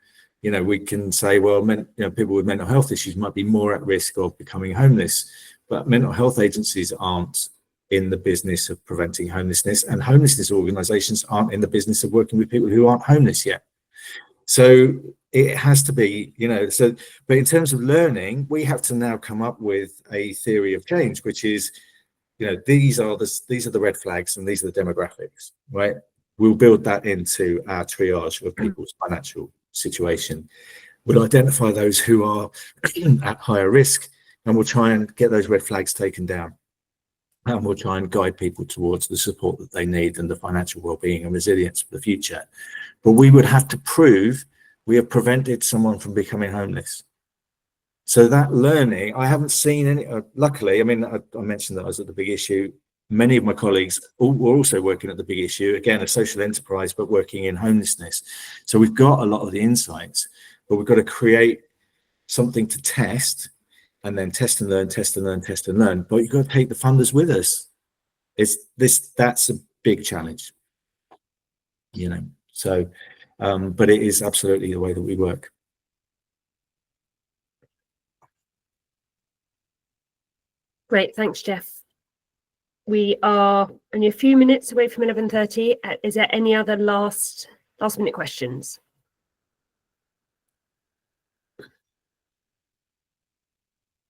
We can say, well, people with mental health issues might be more at risk of becoming homeless, but mental health agencies aren't in the business of preventing homelessness, and homelessness organisations aren't in the business of working with people who aren't homeless yet. So it has to be, but in terms of learning, we have to now come up with a theory of change, which is, these are the red flags and these are the demographics, right? We'll build that into our triage of people's financial situation. We'll identify those who are at higher risk, and we'll try and get those red flags taken down. And we'll try and guide people towards the support that they need and the financial well-being and resilience for the future. But we would have to prove we have prevented someone from becoming homeless. So that learning, I haven't seen any, luckily, I mentioned that I was at the Big Issue. Many of my colleagues were also working at the Big Issue, again, a social enterprise, but working in homelessness. So we've got a lot of the insights, but we've got to create something to test, and then test and learn, test and learn, test and learn. But you've got to take the funders with us. That's a big challenge, So, but it is absolutely the way that we work. Great, thanks, Jeff. We are only a few minutes away from 11:30. Is there any other last minute questions?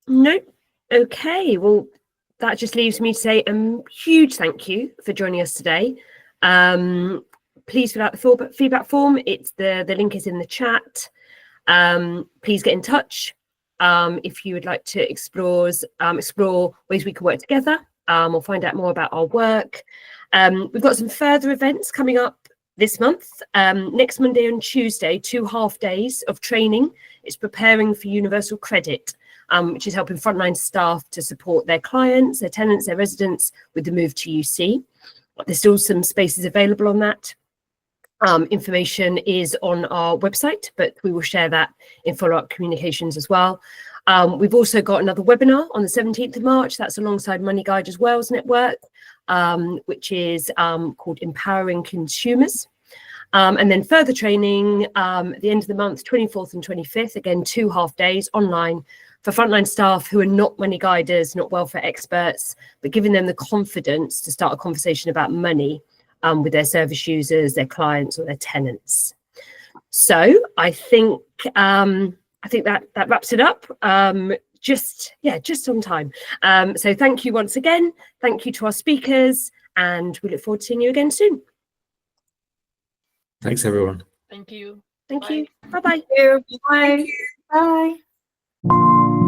No. Okay, well, that just leaves me to say a huge thank you for joining us today. Please fill out the feedback form. The link is in the chat. Please get in touch if you would like to explore ways we can work together, or find out more about our work. We've got some further events coming up this month. Next Monday and Tuesday, 2 half days of training. It's preparing for universal credit, which is helping frontline staff to support their clients, their tenants, their residents with the move to UC. There's still some spaces available on that. Information is on our website, but we will share that in follow-up communications as well. We've also got another webinar on the 17th of March. That's alongside Money Guiders Wales Network, which is called Empowering Consumers. And then further training at the end of the month, 24th and 25th, again, 2 half days online for frontline staff who are not money guiders, not welfare experts, but giving them the confidence to start a conversation about money with their service users, their clients, or their tenants. So I think that wraps it up. Just on time. So thank you once again. Thank you to our speakers, and we look forward to seeing you again soon. Thanks, everyone. Thank you. Thank you. Bye-bye. Bye. Bye.